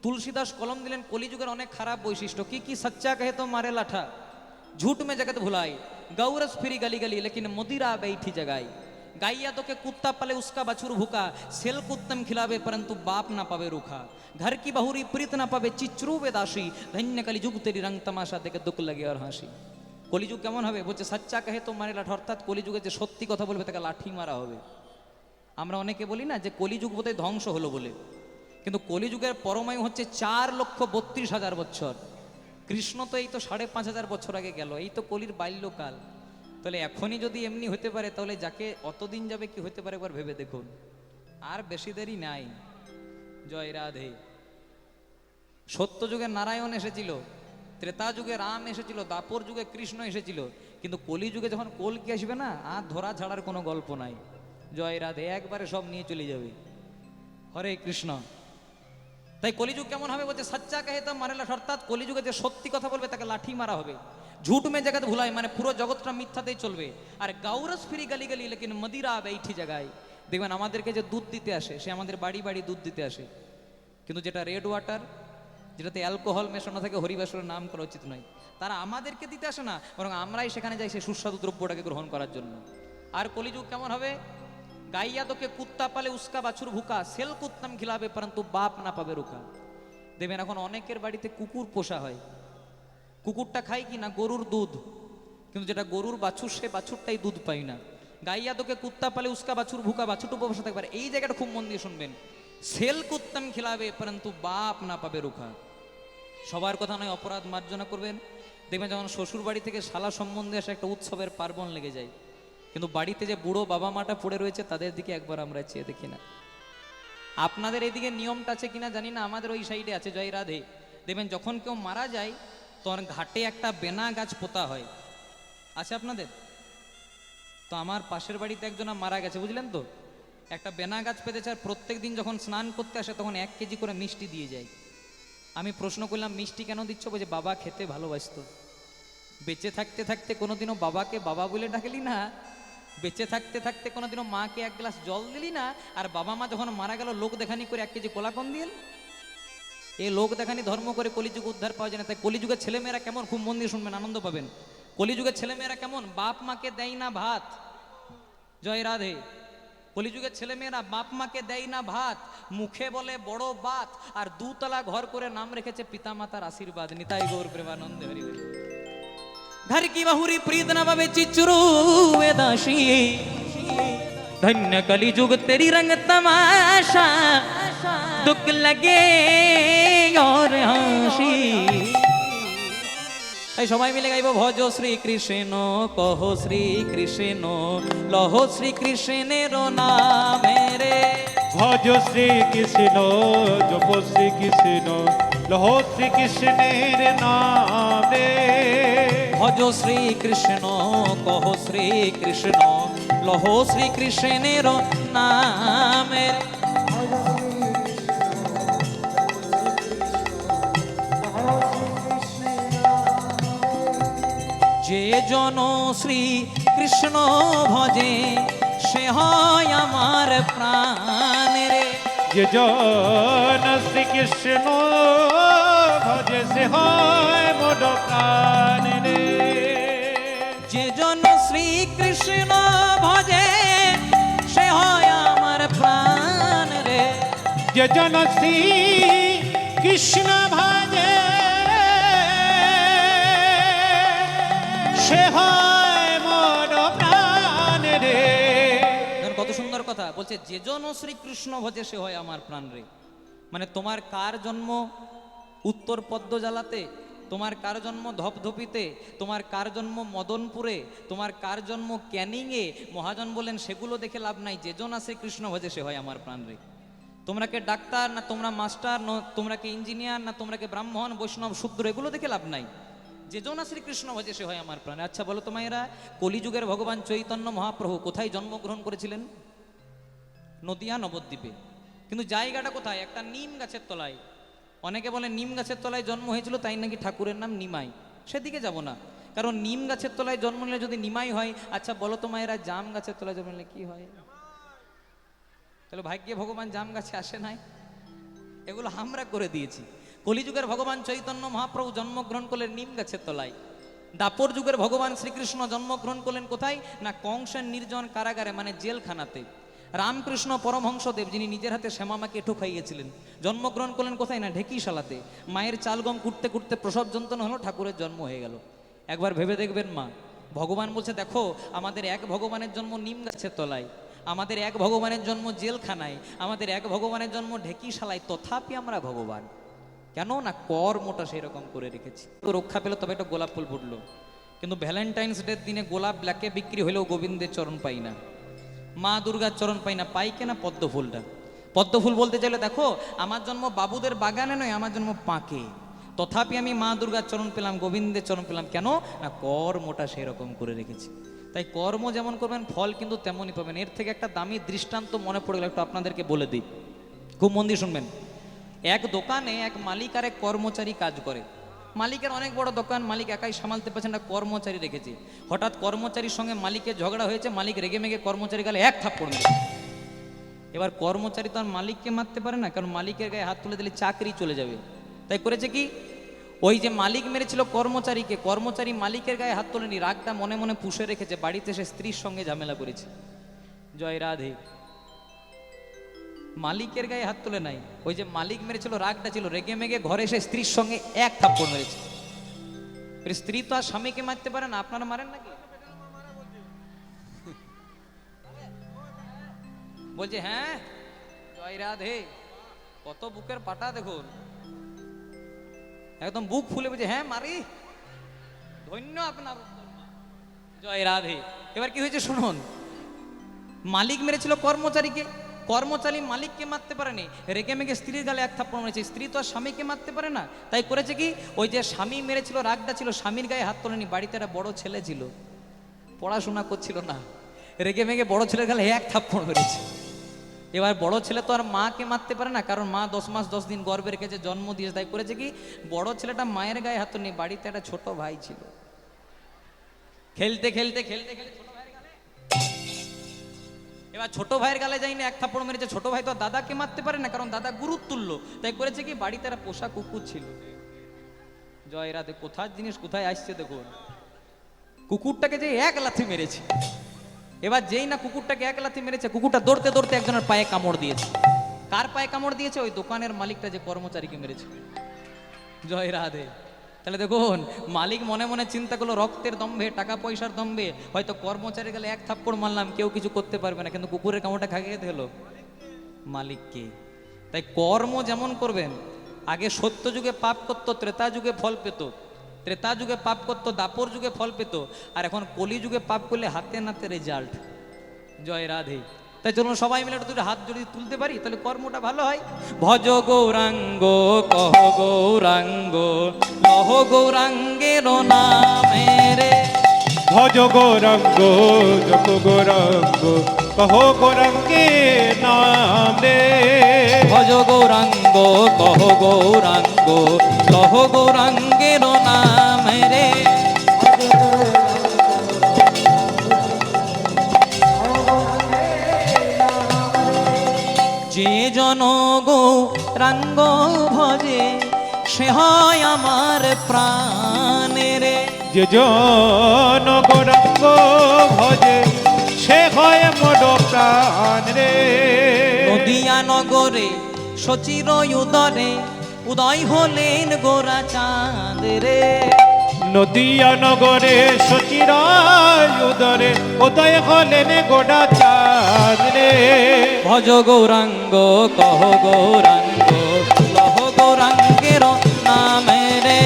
তুলসীদাস কলম দিলেন কলিযুগের অনেক খারাপ বৈশিষ্ট্য। কি কি? সচ্চা কহে তো মারে লাঠা, झूठ में जगत भुलाई, गौरस फिरी गली गली लेकिन मुदिरा बैठी जगाई, गाइया तो के कुत्ता पले उसका बछुर भूखा, सेल कुत्तम खिलावे परंतु बाप ना पावे रूखा, घर की बहुरी प्रीत ना पावे चिचरू वेदासी, धन्य कलिजुग तेरी रंग तमाशा देखे दुख लगे और हाসি। কলিযুগ কেমন হবে? বলছে সচ্চা কহে তো মারে লাঠা, অর্থাৎ কলিযুগে যে সত্যি কথা বলবে তাকে লাঠি মারা হবে। আমরা অনেকে বলি না যে কলিযুগ বোধহয় ধ্বংস হলো বলে, কিন্তু কলিযুগের পরমায়ু হচ্ছে 4,32,000 বছর। কৃষ্ণ তো এই তো 5,500 বছর আগে গেল, এই তো কলির বাল্যকাল। তাহলে এখনই যদি এমনি হতে পারে, তাহলে যাকে অতদিন যাবে কি হতে পারে একবার ভেবে দেখুন। আর বেশি দেরি নাই। জয় রাধে। সত্য যুগে নারায়ণ এসেছিল, ত্রেতা যুগে রাম এসেছিল, দাপর যুগে কৃষ্ণ এসেছিল, কিন্তু কলি যুগে যখন কলকি আসবে না, আর ধরা ছাড়ার কোনো গল্প নাই। জয় রাধে, একবারে সব নিয়ে চলে যাবে। হরে কৃষ্ণ। তাই কলিযুগ কেমন হবে? বলছে সচ্চা কহে তো মারে লাঠা, অর্থাৎ কলিযুগে যে সত্যি কথা বলবে তাকে লাঠি মারা হবে। ঝুট মে জগৎ ভুলাই, মানে পুরো জগৎটা মিথ্যাতেই চলবে। আর গাউরস ফিরি গালি গালি লেকিন মদিরা বেইঠি জায়গায়। দেখবেন আমাদেরকে যে দুধ দিতে আসে, সে আমাদের বাড়ি বাড়ি দুধ দিতে আসে, কিন্তু যেটা রেড ওয়াটার, যেটাতে অ্যালকোহল মেশানো থাকে, হরিবাসরের নাম করা উচিত নয়, তারা আমাদেরকে দিতে আসে না, বরং আমরাই সেখানে যাই সেই সুস্বাদু দ্রব্যটাকে গ্রহণ করার জন্য। আর কলিযুগ কেমন হবে? গাইয়া তোকে কুত্তা পালে উস্কা বাছুর ভুকা, সেল কুত্তাম খিলাবে পরন্তু বাপ না পাবে রুখা। দেখবেন এখন অনেকের বাড়িতে কুকুর পোষা হয়। কুকুরটা খায় কি না? গরুর দুধ, কিন্তু যেটা গরুর বাছুর সে বাছুরটাই দুধ পায় না। গাইয়া তোকে কুত্তা পালে উস্কা বাছুর ভুকা, বাছুরটা উপবাসে থাকবে। এই জায়গাটা খুব মন দিয়ে শুনবেন। সেল কুত্তাম খিলাবে পরন্তু বাপ না পাবে রুখা। সবার কথা নয়, অপরাধ মার্জনা করবেন। দেখবেন যখন শ্বশুর বাড়ি থেকে শালা সম্বন্ধে আসে একটা উৎসবের পার্বণ লেগে যায়, কিন্তু বাড়িতে যে বুড়ো বাবা মাটা পড়ে রয়েছে তাদের দিকে একবার আমরা চেয়ে দেখি না। আপনাদের এইদিকে নিয়মটা আছে কিনা জানি না, আমাদের ওই সাইডে আছে। জয় রাধে। দেখবেন যখন কেউ মারা যায় তখন ঘাটে একটা বেনা গাছ পোতা হয়। আছে আপনাদের? তো আমার পাশের বাড়িতে একজন মারা গেছে, বুঝলেন তো, একটা বেনা গাছ পেতেছে। আর প্রত্যেক দিন যখন স্নান করতে আসে তখন 1 কেজি করে মিষ্টি দিয়ে যায়। আমি প্রশ্ন করলাম, মিষ্টি কেন দিচ্ছ? বলছে বাবা খেতে ভালোবাসতো। বেঁচে থাকতে থাকতে কোনোদিনও বাবাকে বাবা বলে ডাকলি না, বেঁচে থাকতে থাকতে কোনোদিনও মাকে 1 গ্লাস জল দিলি না, আর বাবা মা যখন মারা গেল লোক দেখানি করে 1 কেজি কলা কম দিলেন। এই লোক দেখানি ধর্ম করে কলিযুগ উদ্ধার পাওয়া যায় না। তাই কলিযুগের ছেলেমেয়েরা কেমন, খুব মন দিয়ে শুনবেন, আনন্দ পাবেন। কলিযুগের ছেলেমেয়েরা কেমন? বাপ মাকে দেয় না ভাত। জয় রাধে। কলিযুগের ছেলেমেয়েরা বাপ মাকে দেয় না ভাত, মুখে বলে বড় বাত, আর 2 তলা ঘর করে নাম রেখেছে পিতামাতার আশীর্বাদ। নিতাই গৌর প্রেমানন্দে হরি হরি। घर की बहुरी प्रीत न पावे चिचरू वेदासी, धन्य कली जुग तेरी रंग तमाशा, दुख लगे और हासि। এই সবাই মিলে গাইব ভজ শ্রী কৃষ্ণ কহ শ্রী কৃষ্ণ লহ শ্রী কৃষ্ণের নামে রে। ভজ শ্রী কৃষ্ণ জপ শ্রী কৃষ্ণ লহ শ্রী কৃষ্ণের নামে। ভজ শ্রী কৃষ্ণ কহ শ্রী কৃষ্ণ লহ শ্রী কৃষ্ণের নামে। যে জন শ্রী কৃষ্ণ ভজে সে হয় আমার প্রাণ রে। যে জন শ্রী কৃষ্ণ ভজে সে হয় মোর প্রাণ রে। যে জন শ্রী কৃষ্ণ ভজে সে হয় আমার প্রাণ রে। যে জন শ্রী কৃষ্ণ ভজে সে হয় মোর প্রাণ রে। কত সুন্দর কথা বলছে, যে জন শ্রীকৃষ্ণ ভজে সে হয় আমার প্রাণ রে। মানে তোমার কার জন্ম উত্তর পদ্ম জ্বালাতে, তোমার কার জন্ম ধপধপিতে, তোমার কার জন্ম মদনপুরে, তোমার কার জন্ম ক্যানিংয়ে, মহাজন বলেন সেগুলো দেখে লাভ নাই, যেজন আছে কৃষ্ণ ভজে সে হয় আমার প্রাণ রে। তোমরা কে ডাক্তার না তোমরা মাস্টার, তোমরা কে ইঞ্জিনিয়ার না তোমরা কে ব্রাহ্মণ বৈষ্ণব শূদ্র, এগুলো দেখে লাভ নাই, যেজন শ্রীকৃষ্ণ ভজে সে হয় আমার প্রাণে। আচ্ছা বলো তো মায়েরা, কলিযুগের ভগবান চৈতন্য মহাপ্রভু কোথায় জন্মগ্রহণ করেছিলেন? নদিয়া নবদ্বীপে। কিন্তু জায়গাটা কোথায়? একটা নিম গাছের তলায়। অনেকে বলে নিম গাছের তলায় জন্ম হয়েছিল তাই নাকি ঠাকুরের নাম নিমাই। সেদিকে যাব না, কারণ নিম গাছের তলায় জন্ম নিলে যদি নিমাই হয়, আচ্ছা বলো তো মায়েরা, জাম গাছের তলায় জন্ম নিলে কি হয়? তাহলে ভাগ্যে ভগবান জাম গাছে আসে নাই, এগুলো আমরা করে দিয়েছি। কলিযুগের ভগবান চৈতন্য মহাপ্রভু জন্মগ্রহণ করলেন নিম গাছের তলায়। দাপর যুগের ভগবান শ্রীকৃষ্ণ জন্মগ্রহণ করলেন কোথায়? না কংসের নির্জন কারাগারে, মানে জেলখানাতে। রামকৃষ্ণ পরমহংসদেব, যিনি নিজের হাতে শ্যামামাকে এঁঠো খাইয়েছিলেন, জন্মগ্রহণ করলেন কোথায়? না ঢেকিশালাতে। মায়ের চালগম কুটতে কুটতে প্রসব যন্ত্রণা হলো, ঠাকুরের জন্ম হয়ে গেল। একবার ভেবে দেখবেন মা, ভগবান বলছে দেখো আমাদের এক ভগবানের জন্ম নিম গাছের তলায়, আমাদের এক ভগবানের জন্ম জেলখানায়, আমাদের এক ভগবানের জন্ম ঢেকিশালায়, তথাপি আমরা ভগবান। কেন না কর্মটা সেই রকম করে রেখেছি। তো রক্ষা পেল, তবে একটা গোলাপ ফুল ফুটলো। কিন্তু ভ্যালেন্টাইন্স ডের দিনে গোলাপ ব্ল্যাকে বিক্রি হলেও গোবিন্দের চরণ পাই না, মা দুর্গার চরণ পাই না। পাই কেনা? পদ্ম ফুলটা। পদ্ম ফুল বলতে চাইলে দেখো আমার জন্ম বাবুদের বাগানে নয়, আমার জন্ম পাকে, তথাপি আমি মা দুর্গার চরণ পেলাম, গোবিন্দের চরণ পেলাম। কেন না কর্মটা সেই রকম করে রেখেছি। তাই কর্ম যেমন করবেন ফল কিন্তু তেমনই পাবেন। এর থেকে একটা দামি দৃষ্টান্ত মনে পড়ে গেল, একটু আপনাদেরকে বলে দিই, খুব মন দিয়ে শুনবেন। এক দোকানে এক মালিক আর এক কর্মচারী কাজ করে। মালিকের অনেক বড় দোকান, মালিক একাই সামালতে পারছে না, কর্মচারী রেখেছে। হঠাৎ কর্মচারীর সঙ্গে মালিকের ঝগড়া হয়েছে, মালিক রেগে মেগে কর্মচারী গালে এক থাপ্পড় মেরেছে। এবার কর্মচারী তো আর মালিককে মারতে পারে না, কারণ মালিকের গায়ে হাত তুলে দিলে চাকরি চলে যাবে। তাই করেছে কি, ওই যে মালিক মেরেছিল কর্মচারীকে, কর্মচারী মালিকের গায়ে হাত তোলেনি, রাগটা মনে মনে পুষে রেখেছে, বাড়িতে সে স্ত্রীর সঙ্গে ঝামেলা করেছে। জয় রাধে। মালিকের গায়ে হাত তুলে নাই, ওই যে মালিক মেরেছিল রাগটা ছিল, রেগে মেগে ঘরে এসে স্ত্রীর সঙ্গে এক থাপ্পড় মেরেছে। স্ত্রী তো আর স্বামীকে মারতে পারে না, আপনারা মারেন নাকি? বলছে হ্যাঁ জয় রাধে, কত বুকের পাটা দেখুন, একদম বুক ফুলে বলছে হ্যাঁ মারি, ধন্য আপনার, জয় রাধে। এবার কি হয়েছে শুনুন, মালিক মেরেছিল কর্মচারীকে, কর্মচারী মালিককে মারতে পারেনি, রেগে মেগে স্ত্রীর গালে এক থাপ্পড় মেরেছে। স্ত্রী তো আর স্বামীকে মারতে পারে না, তাই করেছে কি, ওই যে স্বামী মেরেছিল রাগটা ছিল, স্বামীর গায়ে হাত তোলেনি। বাড়িতে একটা বড় ছেলে ছিল, পড়াশোনা করছিল না, রেগে মেগে বড় ছেলের গালে এক থাপ্পড় মেরেছে। এবার বড় ছেলে তো আর মাকে মারতে পারে না, কারণ মা 10 মাস 10 দিন গর্ভে রেখেছে, জন্ম দিয়েছে। তাই করেছে কি, বড় ছেলেটা মায়ের গায়ে হাত তোলেনি, বাড়িতে একটা ছোট ভাই ছিল, খেলতে খেলতে খেলতে খেলতে ছোট ভাইয়ের গালে, এবার ছোট ভাইয়ের গালে যাইনি এক থাপ্পড় মেরেছে। ছোট ভাই তো দাদাকে মারতে পারে না, কারণ দাদা গুরুর তুল্য। তাই করেছে কি, বাড়িতে একটা পোষা কুকুর ছিল। জয় রাধে। কোথার জিনিস কোথায় আসছে দেখুন, কুকুরটাকে যে এক লাথি মেরেছে। এবার যেই না কুকুরটাকে এক লাথি মেরেছে, কুকুরটা দৌড়তে দৌড়তে একজনের পায়ে কামড় দিয়েছে। কার পায়ে কামড় দিয়েছে? ওই দোকানের মালিকটা যে কর্মচারীকে মেরেছে। জয় রাধে। তাহলে দেখুন, মালিক মনে মনে চিন্তা করলো রক্তের দম্ভে, টাকা পয়সার দম্ভে হয়তো কর্মচারী গেলে এক থাপ্পড় মারলাম, কেউ কিছু করতে পারবে না, কিন্তু কুকুরের কামড়টা খাইয়ে দিতে হলো মালিককে। তাই কর্ম যেমন করবেন, আগে সত্য যুগে পাপ করতো, ত্রেতা যুগে ফল পেত, ত্রেতা যুগে পাপ করতো, দাপর যুগে ফল পেত, আর এখন কলি যুগে পাপ করলে হাতে নাতে রেজাল্ট। জয় রাধে। তাই চলুন সবাই মিলে একটু দুটো হাত যদি তুলতে পারি তাহলে কর্মটা ভালো হয়। ভজ গৌরাঙ্গ কহ গৌরাঙ্গ লহ গৌরাঙ্গের নামে রে, ভজ গৌরাঙ্গ জপ গৌরাঙ্গ কহ গৌরাঙ্গে নাম রে। ভজ গৌরাঙ্গ কহ গৌরাঙ্গ লহ গৌরাঙ্গের নামে রে। যে জন গৌরাঙ্গ ভজে সে হয় আমার প্রাণের। যে জন গৌরাঙ্গ ভজে সে হয় মোর প্রাণ রে। নদিয়া নগরে সচির উদরে উদয় হলেন গোরা চাঁদ রে। নদিয়া নগরে সচির উদরে উদয় হলেন গোরা চাঁদ রে। ভজ গৌরাঙ্গ কহ গৌরাঙ্গ লহ গৌরাঙ্গের নামে রে।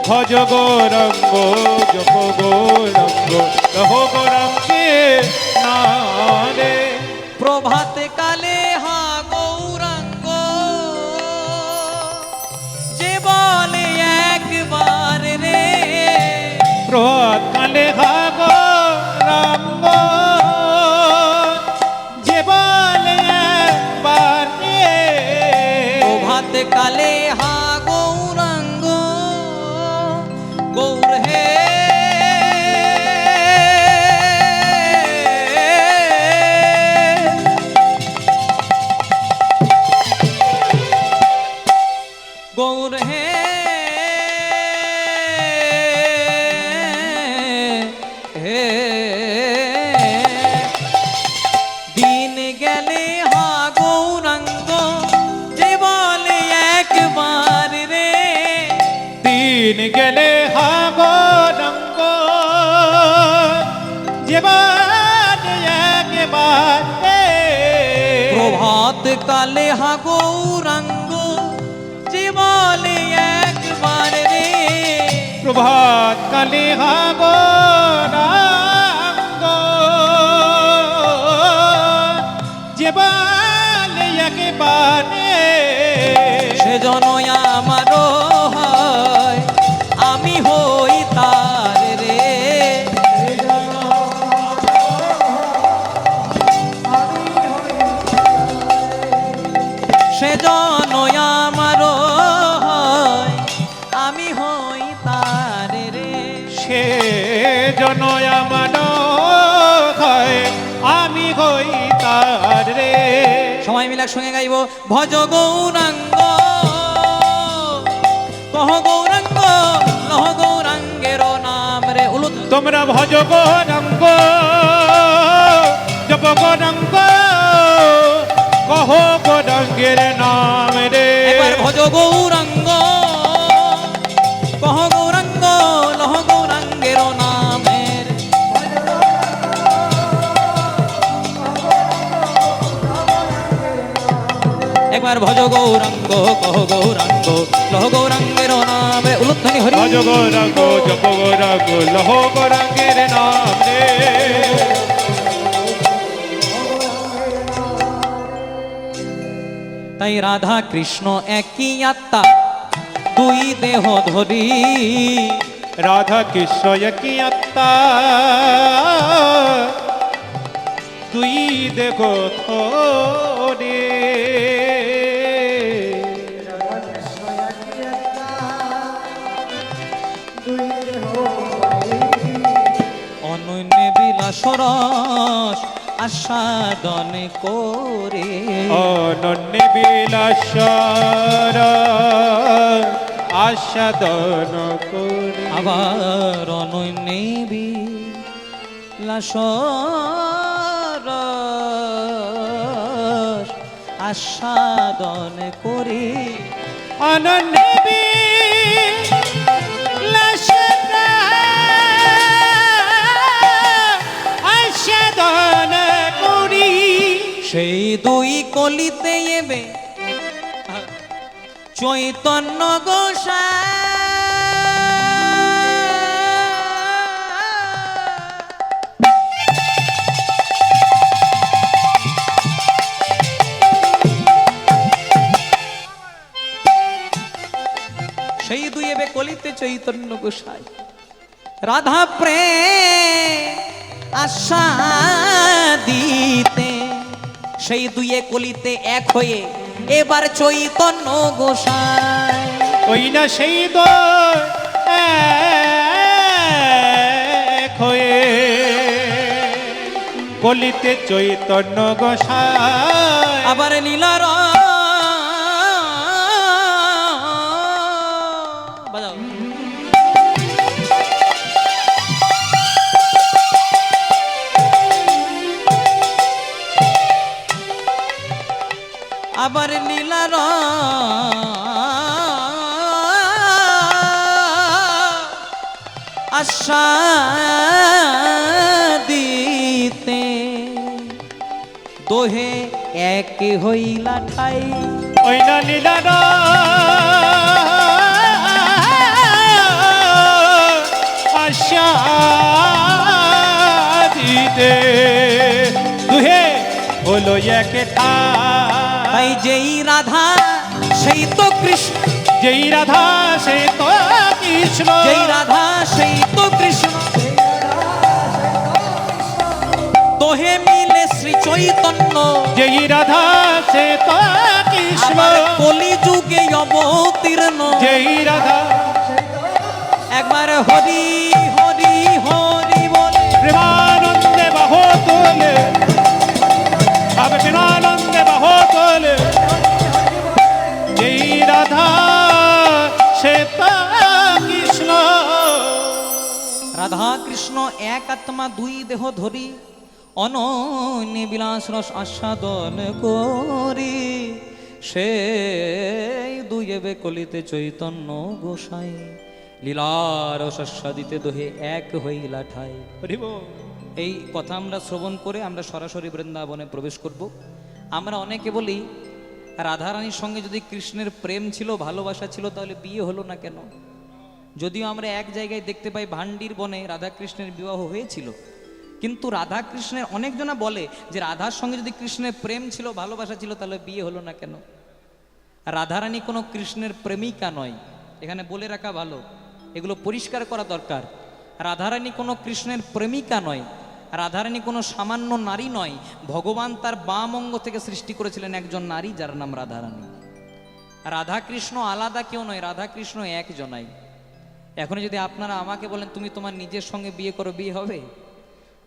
ভজ গৌরঙ্গ জপ গৌরঙ্গ লহ গৌরঙ্গে নারে। প্রভাতে কালে হা গৌরাঙ্গ যে বলে একবার রে, প্রভাত কালে হা গৌরঙ্গ যে বলে একবার রে। প্রভাতে কালে হা গৌরাঙ্গ গৌর হে গৌর হে হে দিন গেলে হা গৌরাঙ্গ যে বলে একবার রে, দিন গেলে হা গৌরঙ্গ যে বলে একবার রে। প্রভাত কালে হা গৌরাঙ্গ যে বলে একবার রে, প্রভাত কালে হা গৌরাঙ্গ যে বলে একবার রে। সেজন আমারও হয় আমি হই তার রে, সেজন আমারও হয় আমি হই তার রে। সে জন আমার হয় আমি হই তার রে। সবাই মিলে একসঙ্গে গাইব ভজ গৌরাঙ্গ কহ গৌরাঙ্গ লহ গৌরাঙ্গের নাম রে। উলুত তোমরা ভজ গৌরঙ্গ জপ গৌরঙ্গ কহ গৌরঙ্গের নাম রে। একবার ভজ গৌরাঙ্গ কহ গৌরাঙ্গ লহ গৌরাঙ্গের নামের। একবার ভজ গৌরাঙ্গ কহ গৌরাঙ্গ লহ গৌরাঙ্গের নামে। উলুধ্বনি হরি ভজ গৌরঙ্গ জপ গৌরঙ্গ লহ গৌরঙ্গের নাম রে। তাই রাধা কৃষ্ণ একই আত্মা দুই দেহ ধরি, রাধা কৃষ্ণ একই আত্মা দুই দেহ ধরে। অনন্য বিলাস রস আস্বাদন করে, অনন্য বিলাসর আস্বাদন করে। আবার অনন্য বিলাস রস আস্বাদন করে, অনন্য বিলাসর আস্বাদন করি। সেই দুই কলিতে এবে চৈতন্য গোসাই, সেই দুই এবে কলিতে চৈতন্য গোসাই। রাধা প্রেম আস্বাদিতে সেই দুয়ে কলিতে এক হয়ে এবার চৈতন্য গোসাই। ওই না সেই তো এক হয়ে কলিতে চৈতন্য গোসাই। আবার লীলার বাজাও আবার লীলার আস্বাদিতে দোহে এক হইলা ঠাই। ওই না লীলার রাতে দুহে হলো এক ঠাই। তাই যেই রাধা সেই তো কৃষ্ণ, যেই রাধা সে তো কৃষ্ণ, যেই রাধা সেই তো কৃষ্ণ, তোহে মিলে শ্রী চৈতন্য। যেই রাধা সে তো কৃষ্ণ, আমার কলি যুগে অবতীর্ণ। যেই রাধা একবার হরি হরি হরি বলে প্রেমানন্দে বাহ তোলে, আবে প্রেমানন্দে বাহ তোলে। যেই রাধা সে তো কৃষ্ণ। রাধা কৃষ্ণ এক আত্মা দুই দেহ ধরি, অনন্য বিলাস রস আস্বাদন করি। সেই দুই এবে কলিতে চৈতন্য গোসাই, লীলার রসাস্বাদিতে দোহে এক হইলা ঠাই। হরি বল। এই কথা আমরা শ্রবণ করে আমরা সরাসরি বৃন্দাবনে প্রবেশ করব। আমরা অনেকে বলি রাধারানীর সঙ্গে যদি কৃষ্ণের প্রেম ছিল, ভালোবাসা ছিল, তাহলে বিয়ে হলো না কেন? যদিও আমরা এক জায়গায় দেখতে পাই ভান্ডির বনে রাধাকৃষ্ণের বিবাহ হয়েছিল, কিন্তু রাধাকৃষ্ণের অনেকজনা বলে যে রাধার সঙ্গে যদি কৃষ্ণের প্রেম ছিল, ভালোবাসা ছিল, তাহলে বিয়ে হলো না কেন? রাধারানী কোনো কৃষ্ণের প্রেমিকা নয়, এখানে বলে রাখা ভালো, এগুলো পরিষ্কার করা দরকার। রাধারানী কোনো কৃষ্ণের প্রেমিকা নয়, রাধারানী কোনো সামান্য নারী নয়। ভগবান তার বাম অঙ্গ থেকে সৃষ্টি করেছিলেন একজন নারী, যার নাম রাধারানী। রাধাকৃষ্ণ আলাদা কেউ নয়, রাধাকৃষ্ণ একজনাই। এখন যদি আপনারা আমাকে বলেন তুমি তোমার নিজের সঙ্গে বিয়ে করো, বিয়ে হবে?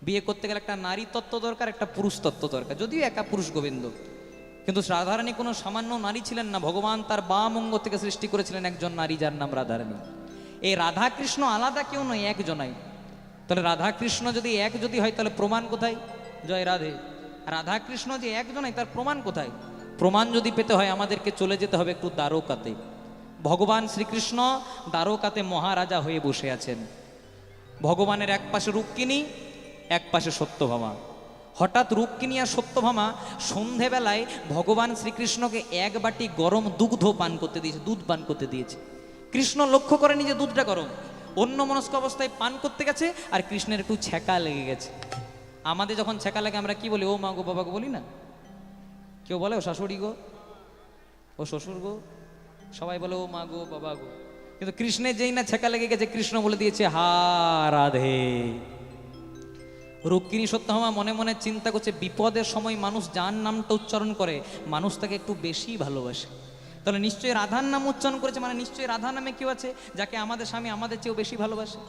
বিয়ে করতে গেলে একটা নারী তত্ত্ব দরকার, একটা পুরুষ তত্ত্ব দরকার, যদিও একা পুরুষ গোবিন্দ। কিন্তু রাধারানী কোনো সামান্য নারী ছিলেন না, ভগবান তার বাম অঙ্গ থেকে সৃষ্টি করেছিলেন একজন নারী, যার নাম রাধারানী। এই রাধাকৃষ্ণ আলাদা কেউ নয়, একজনাই। তাহলে রাধাকৃষ্ণ যদি এক যদি হয়, তাহলে প্রমাণ কোথায়? জয় রাধে। রাধাকৃষ্ণ যে একজনাই, তার প্রমাণ কোথায়? প্রমাণ যদি পেতে হয় আমাদেরকে চলে যেতে হবে একটু দ্বারকাতে। ভগবান শ্রীকৃষ্ণ দ্বারকাতে মহারাজা হয়ে বসে আছেন। ভগবানের এক পাশে রুক্মিণী, এক পাশে সত্যভামা। হঠাৎ রুক্মিণী আর সত্যভামা সন্ধেবেলায় ভগবান শ্রীকৃষ্ণকে এক বাটি গরম দুগ্ধ পান করতে দিয়েছে, দুধ পান করতে দিয়েছে। কৃষ্ণ লক্ষ্য করেনি যে দুধটা গরম, অন্য মনস্ক অবস্থায় পান করতে গেছে, আর কৃষ্ণের একটু ছ্যাঁকা লেগে গেছে। আমাদের যখন ছ্যাঁকা লাগে আমরা কি বলি? ও মা গো, বাবা গো বলি না? কেউ বলে ও শাশুড়ি গো, ও শ্বশুর গো, সবাই বলে ও মা গো, বাবা গো। কিন্তু কৃষ্ণের যেই না ছ্যাঁকা লেগে গেছে, কৃষ্ণ বলে দিয়েছে হা রাধে। রুক্মিণী সত্যভামা মনে মনে চিন্তা করছে, বিপদের সময় মানুষ যার নামটা উচ্চারণ করে, মানুষ তাকে একটু বেশি ভালোবাসে। তাহলে নিশ্চয়ই রাধার নাম উচ্চারণ করেছে, মানে নিশ্চয়ই রাধা নামে কেউ আছে যাকে আমাদের স্বামী আমাদের চেয়েও বেশি ভালোবাসে।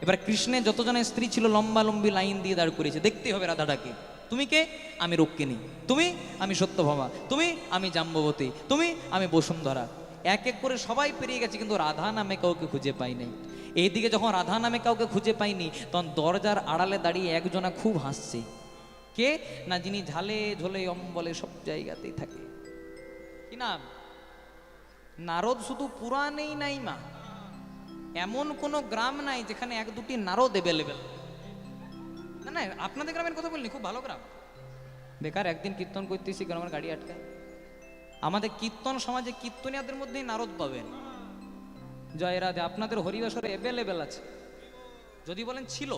এবার কৃষ্ণের যতজনের স্ত্রী ছিল লম্বা লম্বি লাইন দিয়ে দাঁড় করেছে, দেখতে হবে রাধাটাকে। তুমি কে? আমি রুক্মিণী। তুমি? আমি সত্যভামা। তুমি? আমি জাম্ববতী। তুমি? আমি বসুন্ধরা। এক এক করে সবাই পেরিয়ে গেছে, কিন্তু রাধা নামে কাউকে খুঁজে পাই নাই। এইদিকে যখন রাধা নামে কাউকে খুঁজে পাইনি, তখন দরজার আড়ালে দাঁড়িয়ে একজনা খুব হাসছে। কে না? যিনি ঝালে ঝোলে অম্বলে সব জায়গাতেই থাকে। কি নাম? নারদ। শুধু পুরাণেই নাই মা, এমন কোনো গ্রাম নাই যেখানে এক দুটি নারদ অ্যাভেলেবেল না। না, আপনাদের গ্রামের কথা বলিনি, খুব ভালো গ্রাম। বেকার একদিন কীর্তন করতেছি, গ্রামের গাড়ি আটকায়। আমাদের কীর্তন সমাজে কীর্তনিয়াদের মধ্যেই নারদ পাবেন। জয় রাধে। আপনাদের হরিবাসরে অ্যাভেলেবেল আছে। যদি বলেন ছিল,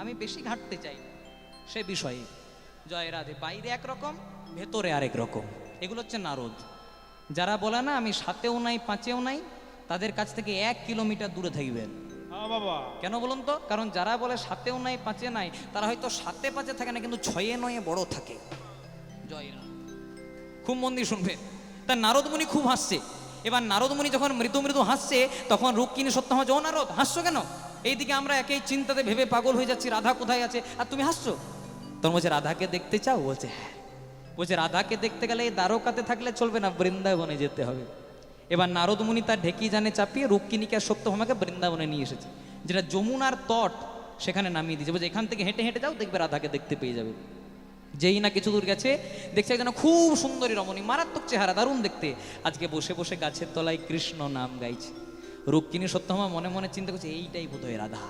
আমি বেশি ঘাটতে চাই না সে বিষয়ে। জয় রাধে। বাইরে একরকম, ভেতরে আরেক রকম। এগুলো হচ্ছে নারদ। যারা বলে না আমি সাতেও নাই পাঁচেও নাই, তাদের কাছ থেকে 1 কিলোমিটার দূরে থাকবেন। বাবা কেন বলুন তো? কারণ যারা বলে সাতেও নাই পাঁচে নাই, তারা হয়তো সাতে পাঁচে থাকে না, কিন্তু 6 9 বড় থাকে। জয় রাধে। খুব মন দিয়ে শুনবেন। তা নারদমুনি খুব হাসছে। এবার নারদমুনি যখন মৃদু মৃদু হাসছে, তখন রুক্মিণী সত্যভামা, ও নারদ হাসছো কেন? এইদিকে আমরা একই চিন্তাতে ভেবে পাগল হয়ে যাচ্ছি, রাধা কোথায় আছে আর তুমি হাসছো। তখন বলছে রাধাকে দেখতে চাও? বলছে হ্যাঁ। বলছে রাধাকে দেখতে গেলে এই দ্বারকাতে থাকলে চলবে না, বৃন্দাবনে যেতে হবে। এবার নারদমুনি তার ঢেকি জানে চাপিয়ে রুক্মিণীকে আর সত্যভামাকে বৃন্দাবনে নিয়ে এসেছে, যেটা যমুনার তট, সেখানে নামিয়ে দিয়েছে। বলছে এখান থেকে হেঁটে হেঁটে যাও, দেখবে রাধাকে দেখতে পেয়ে যাবে। যেই না কিছু দূর গেছে, দেখছে একজন খুব সুন্দরী রমণী, মারাত্মক চেহারা, দারুণ দেখতে। আজকে বসে বসে গাছের তলায় কৃষ্ণ নাম গাইছে। রুক্মিণী সত্যভামা মনে মনে চিন্তা করছে, এইটাই বোধহয় রাধা।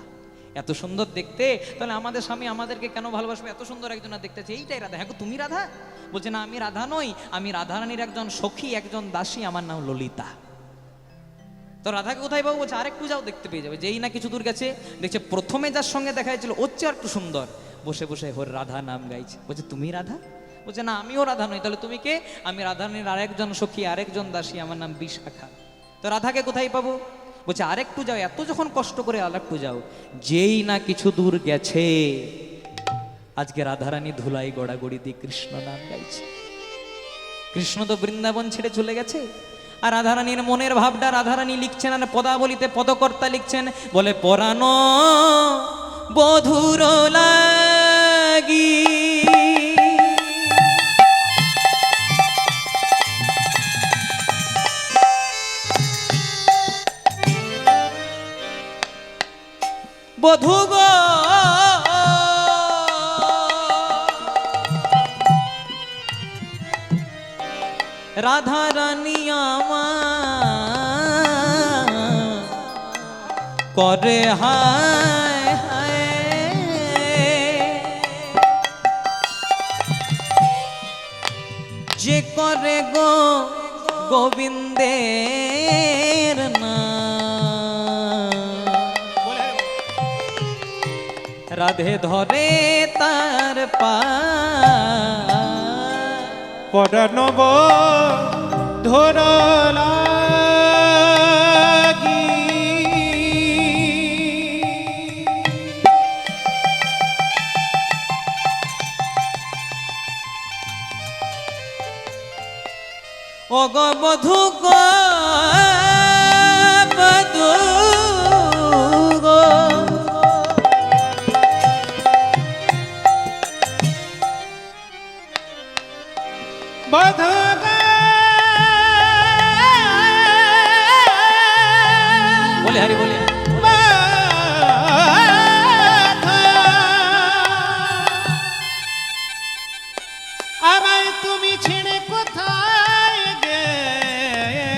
এত সুন্দর দেখতে, তাহলে আমাদের স্বামী আমাদেরকে কেন ভালোবাসবে? এত সুন্দর একজন দেখতেছে, এইটাই রাধা। হ্যাঁ, তুমি রাধা? বলছে না, আমি রাধা নই, আমি রাধারানীর একজন সখী, একজন দাসী, আমার নাম ললিতা। তো রাধাকে কোথায় পাবো? বলছে আরেকটু যাও, দেখতে পেয়ে যাবে। যেই না কিছু দূর গেছে, দেখছে প্রথমে যার সঙ্গে দেখা হয়েছিল ওর চেয়ে একটু সুন্দর। বসে বসে ওর রাধা নাম গাইছে। বলছে তুমি রাধা? বলছে না আমিও রাধা নই। তাহলে তুমি কে? আমি রাধারানীর আরেকজন সখী, আরেকজন দাসী, আমার নাম বিশাখা। তো রাধাকে কোথায় পাবো? বলছে আরেকটু যাও, এত যখন কষ্ট করে আরেকটু যাও। যেই না কিছু দূর গেছে, আজকে রাধারানী ধুলাই গড়াগড়ি দিয়ে কৃষ্ণ নাম গাইছে। কৃষ্ণ তো বৃন্দাবন ছেড়ে চলে গেছে, আর রাধারানীর মনের ভাবটা রাধারানী লিখছেন, আর পদাবলিতে পদকর্তা লিখছেন, বলে পরানো বধুর লাগি বধু গো রাধা রানী আমার করে হায় হায়, যে করে গো গোবিন্দের নাম, রাধে ধরে তার পা পরানো বধুর লাগি ও গো বধূ গো বধূ গো বধূ বলে হরি বলে আমায় তুমি ছেড়ে কোথায় গেলে,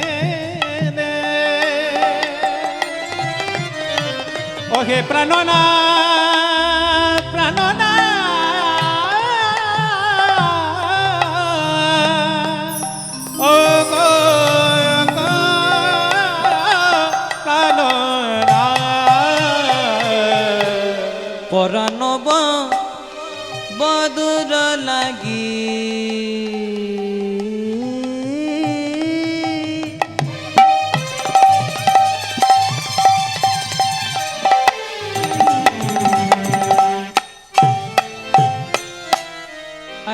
ওহে প্রাণনাথ প্রাণনাথ, ও গো প্রাণনাথ, পরানব বদুর লাগি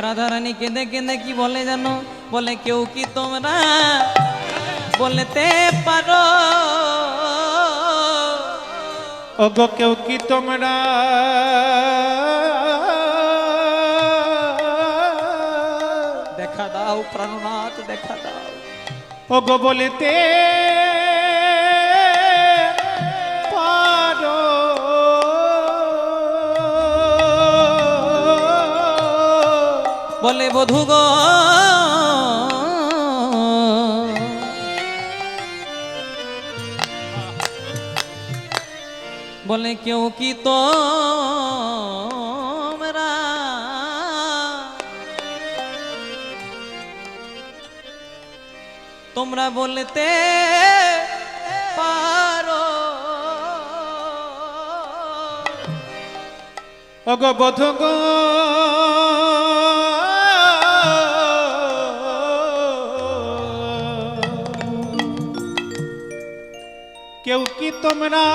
রাধারানী কেঁদে কেঁদে কি বলে জানো? বলে কেউ কি তোমরা বলতে পারো, ওগো কেউ কি তোমরা দেখা দাও প্রাণনাথ দেখা দাও, ওগো বলতে পারো, বলে বধূ গো বলে কেউ কি তোমরা তোমরা বলতে পারো, ওগো বধূ গো কেউ কি তোমরা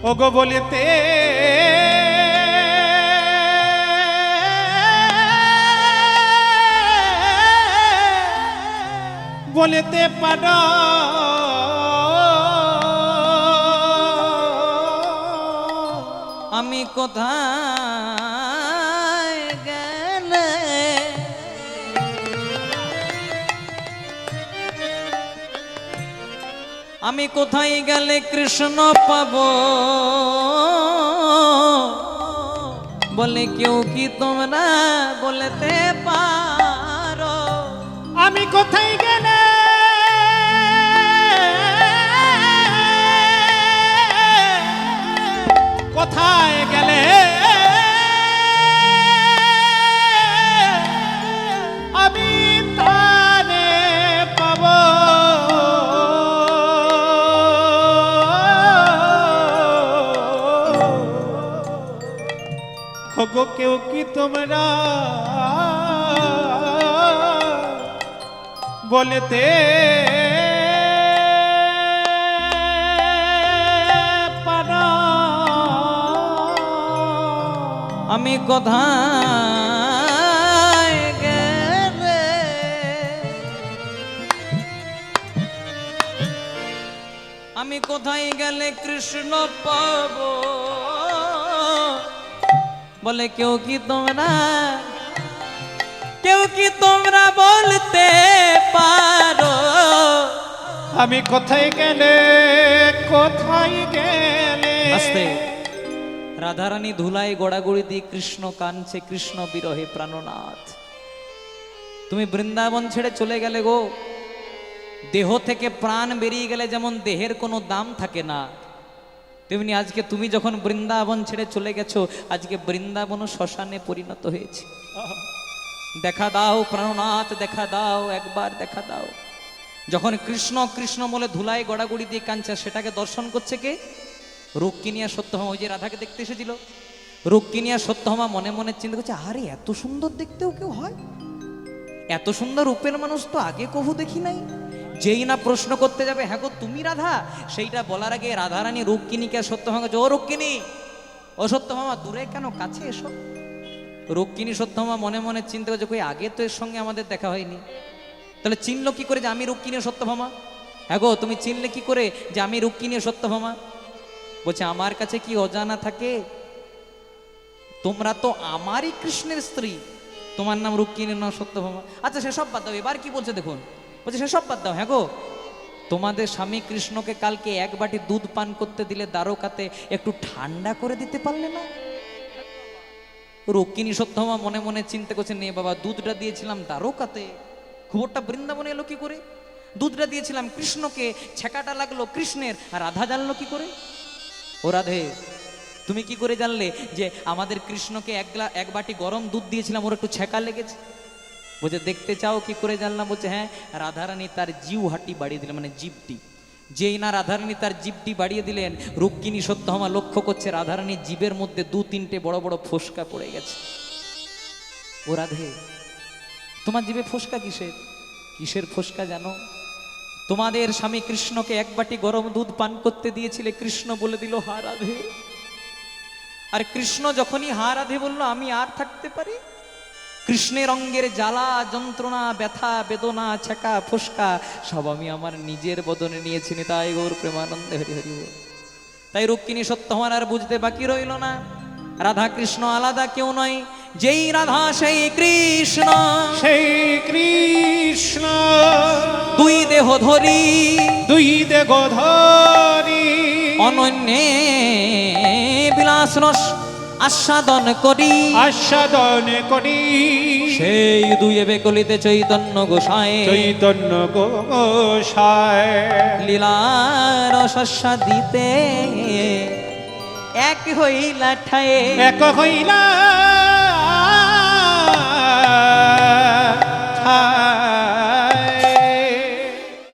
ওগো বলতে বলতে পারো, আমি কোথায় গেলে আমি কোথায় গেলে কৃষ্ণ পাব, বলে কেউ কি তোমরা বলতে পারো, আমি কোথায় গেলে কোথায় গেলে আমি তারে পাব, ওগো কেউ কি তোমরা বলতে পারো? আমি কোথায় গেলে আমি কোথায় গেলে কৃষ্ণ পাব? বলে কেউ কি তোমরা বলতে পারো? আমি কোথায় গেলে আস্তে। রাধারানী ধুলায় গড়াগড়ি দিয়ে কৃষ্ণ কাঁদছে, কৃষ্ণ বিরহে প্রাণনাথ। তুমি বৃন্দাবন ছেড়ে চলে গেলে গো। দেহ থেকে প্রাণ বেরিয়ে গেলে যেমন দেহের কোনো দাম থাকে না, তেমনি আজকে তুমি যখন বৃন্দাবন ছেড়ে চলে গেছো, আজকে বৃন্দাবনও শ্মশানে পরিণত হয়েছে। দেখা দাও প্রাণনাথ, দেখা দাও, একবার দেখা দাও। যখন কৃষ্ণ কৃষ্ণ বলে ধুলায় গড়াগড়ি দিয়ে কাঁদছে, সেটাকে দর্শন করছে কে? রুক্মিণী আর সত্যভামা। ওই যে রাধাকে দেখতে এসেছিল, রুক্মিণী আর সত্যভামা মনে মনে চিন্তা করছে, আরে এত সুন্দর দেখতেও কেউ হয়? এত সুন্দর রূপের মানুষ তো আগে কভু দেখি নাই। যেই না প্রশ্ন করতে যাবে, হ্যাঁ গো তুমি রাধা, সেইটা বলার আগে রাধারানী রুক্মিণীকে আর সত্যভামাকে, ও রুক্মিণী, ও সত্যভামা, দূরে কেন, কাছে এসো। রুক্মিণী সত্যভামা মনে মনে চিন্তা করছে, কই আগে তো এর সঙ্গে আমাদের দেখা হয়নি, তাহলে চিনল কি করে যে আমি রুক্মিণী ও সত্যভামা? হ্যাঁ গো তুমি চিনলে কি করে যে আমি রুক্মিণী ও সত্যভামা? বলছে, আমার কাছে কি অজানা থাকে? তোমরা তো আমারই কৃষ্ণের স্ত্রী, তোমার নাম রুক্মিণী না সত্যভামা। আচ্ছা সেসব বাদ দাও, এবার কি বলছে দেখুন। বলছে সেসব বাদ দাও, হ্যাঁ গো তোমাদের স্বামী কৃষ্ণকে কালকে এক বাটি দুধ পান করতে দিলে দ্বারকাতে একটু ঠান্ডা করে দিতে পারলে না? রুক্মিণী সত্যভামা মনে মনে চিন্তা করছে, নে বাবা, দুধটা দিয়েছিলাম দ্বারকাতে, খবরটা বৃন্দাবনে এলো কি করে? দুধটা দিয়েছিলাম কৃষ্ণকে, ছেঁকাটা লাগলো কৃষ্ণের, আর রাধা জানলো কি করে? ও রাধে, তুমি কি করে জানলে যে আমাদের কৃষ্ণকে এক বাটি গরম দুধ দিয়েছিলাম, ওর একটু ছেঁকা লেগেছে? বলছে দেখতে চাও কি করে জানলাম? বলছে হ্যাঁ, রাধারানী তার জিউ হাটি বাড়িয়ে দিলেন, মানে জিভটি। যেই না রাধারানী তার জিভটি বাড়িয়ে দিলেন, রুক্মিণী সত্যভামা লক্ষ্য করছে রাধারানীর জিভের মধ্যে 2-3টে বড় বড় ফোসকা পড়ে গেছে। ও রাধে, তোমার জিভে ফোসকা কিসের? কিসের ফোসকা জানো? তোমাদের স্বামী কৃষ্ণকে এক বাটি গরম দুধ পান করতে দিয়েছিলে, কৃষ্ণ বলে দিল হা রাধে। আর কৃষ্ণ যখনই হা রাধে বললো, আমি আর থাকতে পারি? কৃষ্ণের অঙ্গের জ্বালা যন্ত্রণা ব্যথা বেদনা ছেঁকা ফোসকা সব আমি আমার নিজের বদনে নিয়েছি। তাই গৌর প্রেমানন্দে হরি হরি বল। তাই রুক্মিণী সত্যভামার আর বুঝতে বাকি রইল না, রাধা কৃষ্ণ আলাদা কেউ নয়। যেই রাধা সেই কৃষ্ণ, সেই কৃষ্ণ দুই দেহ ধরি, দুই দেহ ধরি অনন্যে বিলাস রস আস্বাদন করি, আস্বাদন করি। সেই দুই বেকলিতে চৈতন্য গোসাই, চৈতন্য গোসাই লীলার দিতে এক হইলা ঠায়ে, এক হইলা